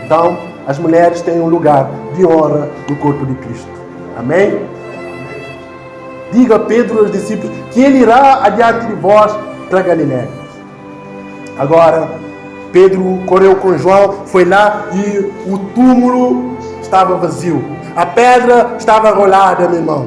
Speaker 1: Então, as mulheres têm um lugar de honra no corpo de Cristo. Amém? Diga a Pedro aos discípulos que ele irá adiante de vós para Galiléia. Agora, Pedro correu com João, foi lá e o túmulo estava vazio. A pedra estava rolada, meu irmão.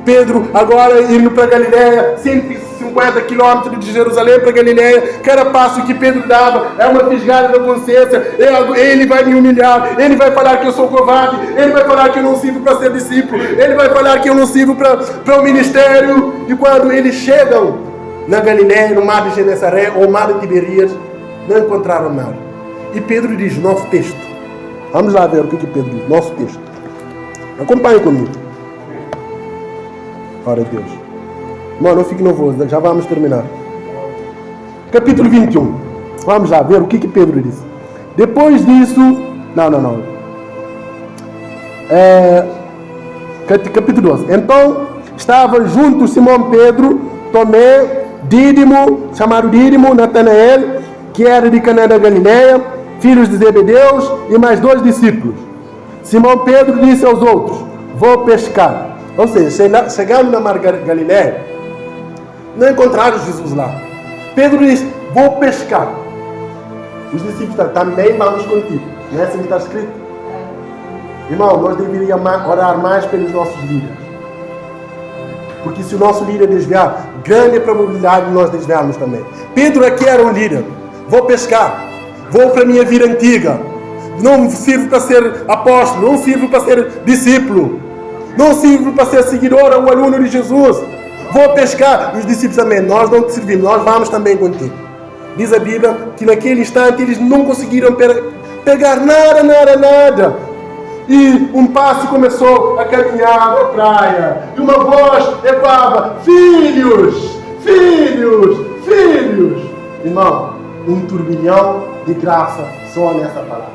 Speaker 1: Pedro agora indo para Galiléia, 150 quilômetros de Jerusalém para Galiléia. Cada passo que Pedro dava é uma fisgada da consciência. Ele vai me humilhar, ele vai falar que eu sou covarde, ele vai falar que eu não sirvo para ser discípulo, ele vai falar que eu não sirvo para o ministério. E quando eles chegam na Galiléia, no mar de Genesaré ou mar de Tiberias, não encontraram nada. E Pedro diz, nosso texto. Vamos lá ver o que Pedro diz, nosso texto. Acompanhe comigo. Glória a Deus. Mano, não fique nervoso, já vamos terminar. Capítulo 21. Vamos lá ver o que Pedro diz. Depois disso... Não. Capítulo 12. Então, estavam juntos Simão Pedro, Tomé, Dídimo, chamado Dídimo, Natanael, que era de Caná da Galiléia, filhos de Zebedeus, e mais 2 discípulos. Simão Pedro disse aos outros: vou pescar. Ou seja, chegando na mar Galiléia, não encontraram Jesus lá. Pedro disse: vou pescar. Os discípulos também vamos contigo. Não é assim que está escrito? Irmão, nós deveríamos orar mais pelos nossos líderes. Porque se o nosso líder desviar, grande probabilidade de nós desviarmos também. Pedro aqui era um líder. Vou pescar. Vou para a minha vida antiga. Não sirvo para ser apóstolo. Não sirvo para ser discípulo. Não sirvo para ser seguidor ou aluno de Jesus. Vou pescar. E os discípulos também. Nós não te servimos. Nós vamos também contigo. Diz a Bíblia que naquele instante eles não conseguiram pegar nada. E um passo começou a caminhar na praia. E uma voz ecoava: filhos, filhos, filhos. Irmão, um turbilhão de graça só nessa palavra.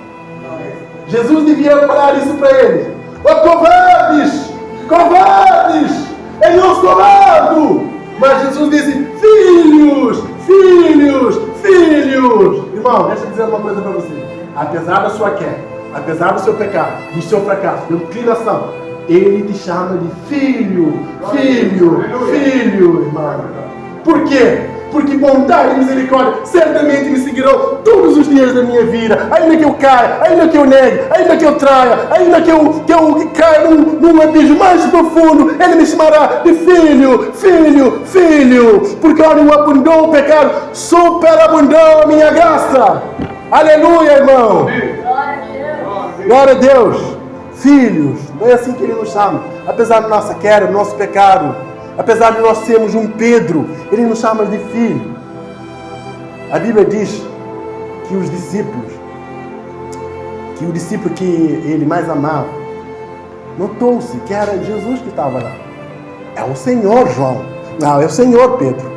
Speaker 1: Jesus devia falar isso para eles: ó covardes, covardes, eu não sou amado. Mas Jesus disse: filhos, filhos, filhos. Irmão, deixa eu dizer uma coisa para você. Apesar da sua queda, apesar do seu pecado, do seu fracasso, da inclinação, Ele te chama de filho, filho, filho, irmão. Por quê? Porque bondade e misericórdia certamente me seguirão todos os dias da minha vida. Ainda que eu caia, ainda que eu negue, ainda que eu traia, ainda que eu caia num abismo mais profundo, Ele me chamará de filho, filho, filho. Porque onde abundou o pecado, superabundou a minha graça. Aleluia, irmão. Glória a Deus. Filhos, não é assim que Ele nos chama. Apesar da nossa queda, do nosso pecado, apesar de nós sermos um Pedro, Ele nos chama de filho. A Bíblia diz que os discípulos, que o discípulo que ele mais amava, notou-se que era Jesus que estava lá. É o Senhor, João. Não, é o Senhor, Pedro.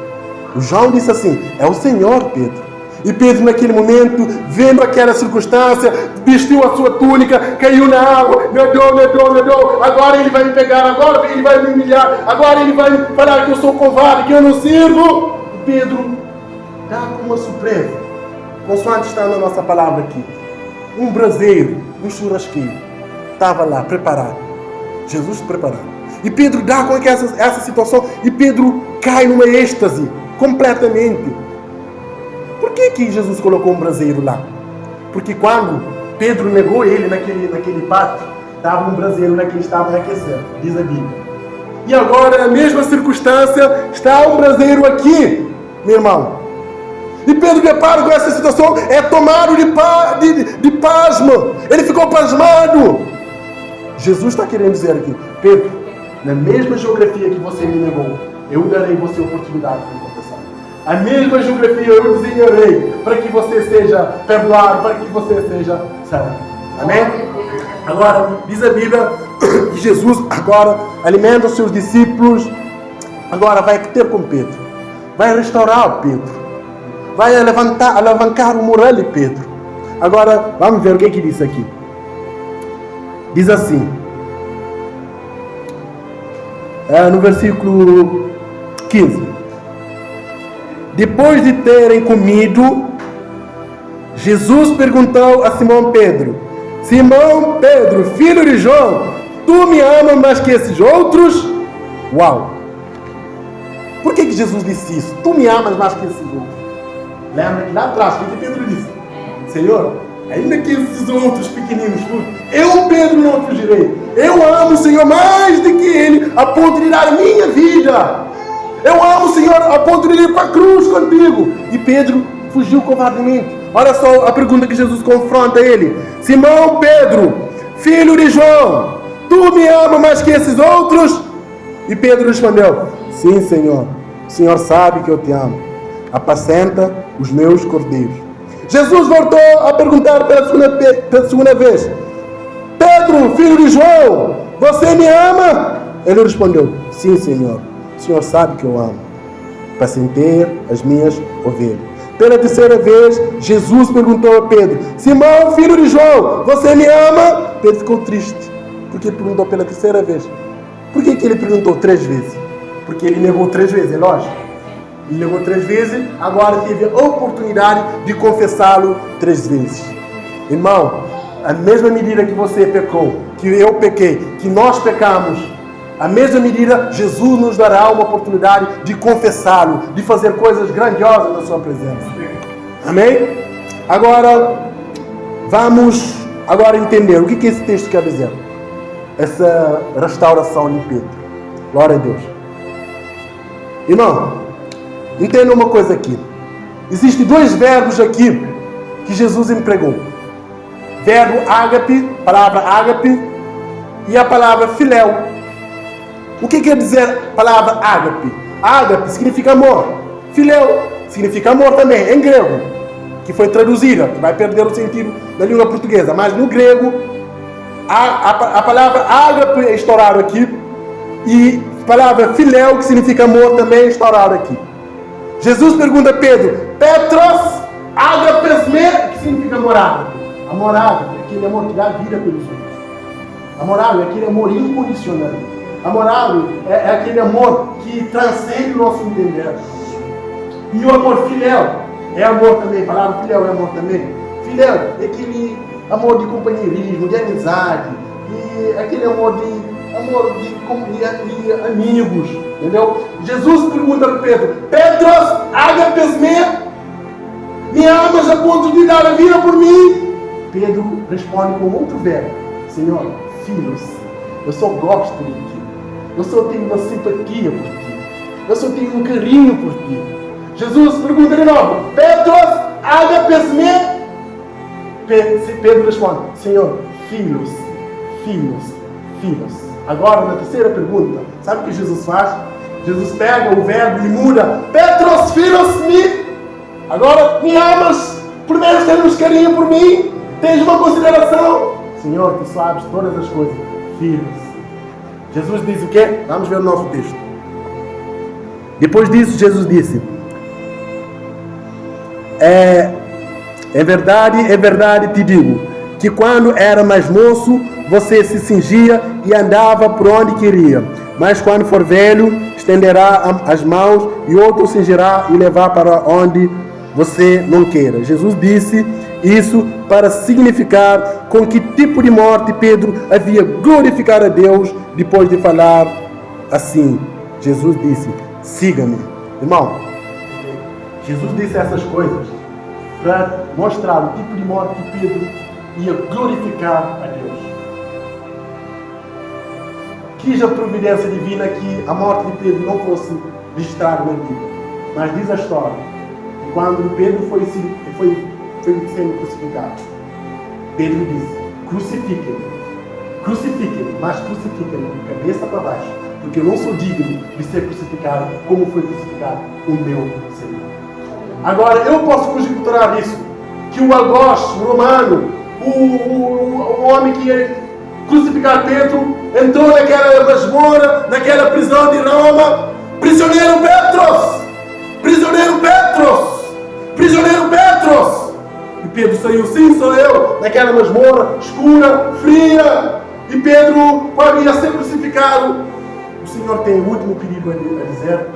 Speaker 1: O João disse assim, é o Senhor, Pedro. E Pedro, naquele momento, vendo aquela circunstância, vestiu a sua túnica, caiu na água, nadou. Agora ele vai me pegar, agora ele vai me humilhar, agora ele vai me falar que eu sou covarde, que eu não sirvo. E Pedro dá uma surpresa, consoante está na nossa palavra aqui. Um braseiro, um churrasqueiro, estava lá, preparado. Jesus preparado. E Pedro dá com essa situação, e Pedro cai numa êxtase, completamente. Por que Jesus colocou um braseiro lá? Porque quando Pedro negou ele naquele pátio, estava um braseiro lá que ele estava aquecendo, diz a Bíblia. E agora, na mesma circunstância, está um braseiro aqui, meu irmão. E Pedro depara com essa situação, é tomado de pasmo. Ele ficou pasmado. Jesus está querendo dizer aqui, Pedro, na mesma geografia que você me negou, eu darei você a oportunidade de confessar. A mesma geografia eu desenharei para que você seja perdoado, para que você seja salvo. Amém? Agora, diz a Bíblia que Jesus agora alimenta os seus discípulos. Agora vai ter com Pedro. Vai restaurar o Pedro. Vai alavancar o moral de Pedro. Agora, vamos ver o que diz aqui. Diz assim. No versículo 15. Depois de terem comido, Jesus perguntou a Simão Pedro: Simão Pedro, filho de João, tu me amas mais que esses outros? Uau! Por que Jesus disse isso? Tu me amas mais que esses outros? Lembra que lá atrás, o que Pedro disse? Senhor, ainda que esses outros pequeninos, eu, Pedro, não fugirei. Eu amo o Senhor mais do que ele, a ponto de dar a minha vida. Eu amo o Senhor a ponto de ir para a cruz contigo. E Pedro fugiu covardemente. Olha só a pergunta que Jesus confronta ele. Simão Pedro, filho de João, tu me amas mais que esses outros? E Pedro respondeu, sim, Senhor. O Senhor sabe que eu te amo. Apacenta os meus cordeiros. Jesus voltou a perguntar pela segunda vez. Pedro, filho de João, você me ama? Ele respondeu, sim, Senhor. O Senhor sabe que eu amo. Apacentei as minhas ovelhas. Pela terceira vez, Jesus perguntou a Pedro, Simão, filho de João, você me ama? Pedro ficou triste, porque ele perguntou pela terceira vez. Por que ele perguntou 3 vezes? Porque ele negou 3 vezes, é lógico. Ele negou 3 vezes, agora teve a oportunidade de confessá-lo 3 vezes. Irmão, a mesma medida que você pecou, que eu pequei, que nós pecamos, a mesma medida, Jesus nos dará uma oportunidade de confessá-lo, de fazer coisas grandiosas na sua presença. Amém? Agora, vamos entender o que esse texto quer dizer. Essa restauração de Pedro. Glória a Deus. Irmão, entenda uma coisa aqui. Existem 2 verbos aqui que Jesus empregou. Verbo ágape, palavra ágape, e a palavra filéu. O que quer dizer a palavra ágape? Ágape significa amor. Filéu significa amor também, em grego, que foi traduzida, que vai perder o sentido da língua portuguesa. Mas no grego, a palavra ágape é estourada aqui, e a palavra filéu, que significa amor, também é estourada aqui. Jesus pergunta a Pedro, Petros agapesme, que significa amor ágape? Amor ágape é aquele amor que dá vida pelos outros. Amor ágape é aquele amor incondicional. Amor é aquele amor que transcende o nosso entender. E o amor filéu é amor também. A palavra filéu é amor também. Filéu é aquele amor de companheirismo, de amizade, e aquele amor de amigos. Entendeu? Jesus pergunta para Pedro, Petros agapesme, me amas a ponto de dar a vida por mim? Pedro responde com outro verbo, Senhor, filhos, eu só gosto de ti. Eu só tenho uma simpatia por ti. Eu só tenho um carinho por ti. Jesus pergunta de novo, Petros agapesme? Pedro responde, Senhor, filhos. Agora, na terceira pergunta, sabe o que Jesus faz? Jesus pega o verbo e muda, Petros filhos me. Agora, me amas Por menos tens carinho por mim? Tens uma consideração? Senhor, tu sabes todas as coisas. Filhos. Jesus diz o quê? Vamos ver o nosso texto. Depois disso, Jesus disse: é verdade te digo, que quando era mais moço, você se cingia e andava por onde queria. Mas quando for velho, estenderá as mãos e outro cingirá e levar para onde você não queira. Jesus disse isso para significar com que tipo de morte Pedro havia glorificado a Deus. Depois de falar assim, Jesus disse: siga-me. Irmão, Jesus disse essas coisas para mostrar o tipo de morte que Pedro ia glorificar a Deus. Quis a providência divina que a morte de Pedro não fosse registrada na Bíblia. Mas diz a história que quando Pedro foi sendo crucificado, Pedro disse: crucifiquem-me, mas crucifiquem-me de cabeça para baixo, porque eu não sou digno de ser crucificado como foi crucificado o meu Senhor. Agora, eu posso conjecturar isso, que o algoz romano, o homem que ia crucificar Pedro, entrou naquela masmorra, naquela prisão de Roma. Prisioneiro Petros! Prisioneiro Petros! Prisioneiro Petros! E Pedro saiu: sim, sou eu, naquela masmorra escura, fria. E Pedro, quando ia ser crucificado, o Senhor tem o último perigo a dizer.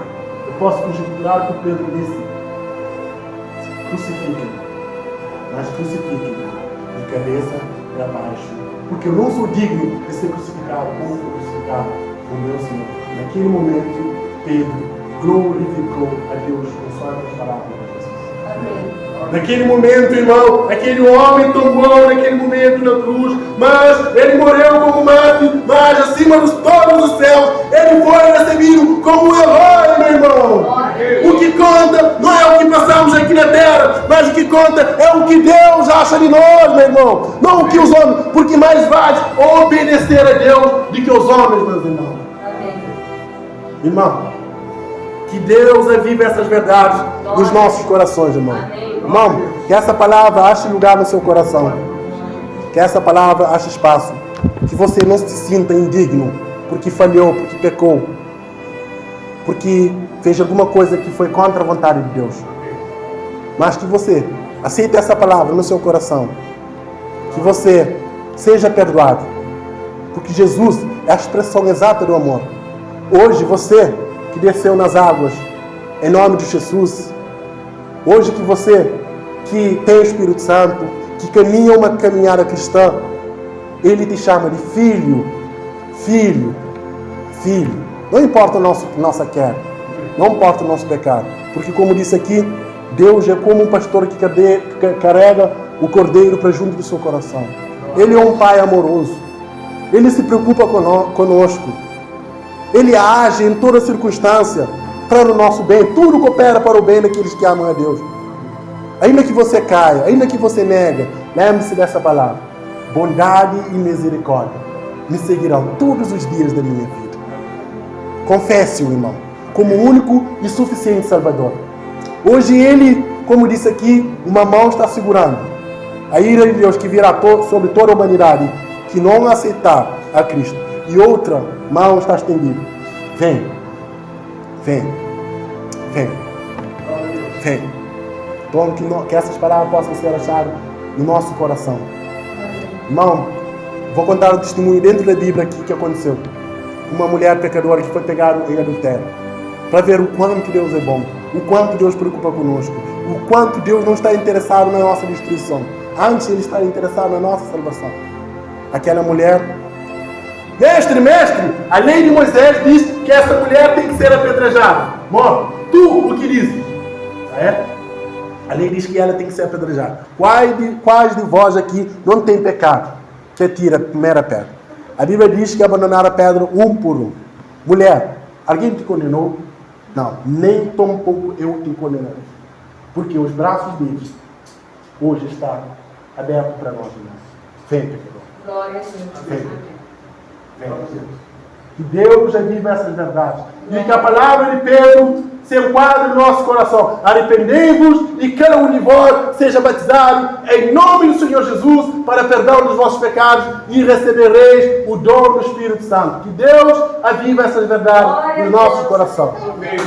Speaker 1: Eu posso conjecturar que Pedro disse: crucifiquem-me, mas crucifiquem-me de cabeça para baixo, porque eu não sou digno de ser crucificado como foi crucificado o meu Senhor. Naquele momento, Pedro glorificou a Deus com suas palavras de Jesus. Amém. Naquele momento, irmão, aquele homem tombou naquele momento na cruz, mas ele morreu como mártir, mas acima de todos os céus, ele foi recebido como um herói, meu irmão. O que conta não é o que passamos aqui na terra, mas o que conta é o que Deus acha de nós, meu irmão. Não o que os homens, porque mais vale obedecer a Deus do que os homens, meus irmãos. Amém. Irmão, que Deus avive essas verdades nos nossos corações, irmão. Amém. Irmão, que essa palavra ache lugar no seu coração. Que essa palavra ache espaço. Que você não se sinta indigno porque falhou, porque pecou, porque fez alguma coisa que foi contra a vontade de Deus. Mas que você aceite essa palavra no seu coração. Que você seja perdoado. Porque Jesus é a expressão exata do amor. Hoje você que desceu nas águas, em nome de Jesus, hoje que você que tem o Espírito Santo, que caminha uma caminhada cristã, Ele te chama de filho, filho, filho. Não importa nossa queda, não importa o nosso pecado, porque como disse aqui, Deus é como um pastor que carrega o cordeiro para junto do seu coração. Ele é um pai amoroso, Ele se preocupa conosco, Ele age em toda circunstância para o nosso bem. Tudo coopera para o bem daqueles que amam a Deus. Ainda que você caia, ainda que você nega, lembre-se dessa palavra: bondade e misericórdia me seguirão todos os dias da minha vida. Confesse-o, irmão, como o único e suficiente Salvador. Hoje Ele, como disse aqui, uma mão está segurando a ira de Deus que virá sobre toda a humanidade que não aceitar a Cristo, e outra mão está estendida. Vem, vem, vem, vem. Então, que essas palavras possam ser achadas no nosso coração. Irmão, vou contar um testemunho dentro da Bíblia aqui que aconteceu. Uma mulher pecadora que foi pegada em adultério. Para ver o quanto Deus é bom, o quanto Deus preocupa conosco, o quanto Deus não está interessado na nossa destruição. Antes Ele está interessado na nossa salvação. Aquela mulher: mestre, a lei de Moisés diz que essa mulher tem que ser apedrejada. Bom, tu o que dizes? A lei diz que ela tem que ser apedrejada. Quais de vós aqui não tem pecado que atira a primeira pedra? A Bíblia diz que abandonaram a pedra um por um. Mulher, alguém te condenou? Não, nem tão pouco eu te condenarei. Porque os braços deles hoje estão abertos para nós. Vem, pecador.
Speaker 4: Glória a Deus.
Speaker 1: Vem. Vem. Que Deus avive essas verdades. E que a palavra de Pedro se enquadre no nosso coração. Arrependei-vos e cada um de vós seja batizado em nome do Senhor Jesus para perdão dos vossos pecados e recebereis o dom do Espírito Santo. Que Deus aviva essas verdades no nosso coração.
Speaker 2: Amém.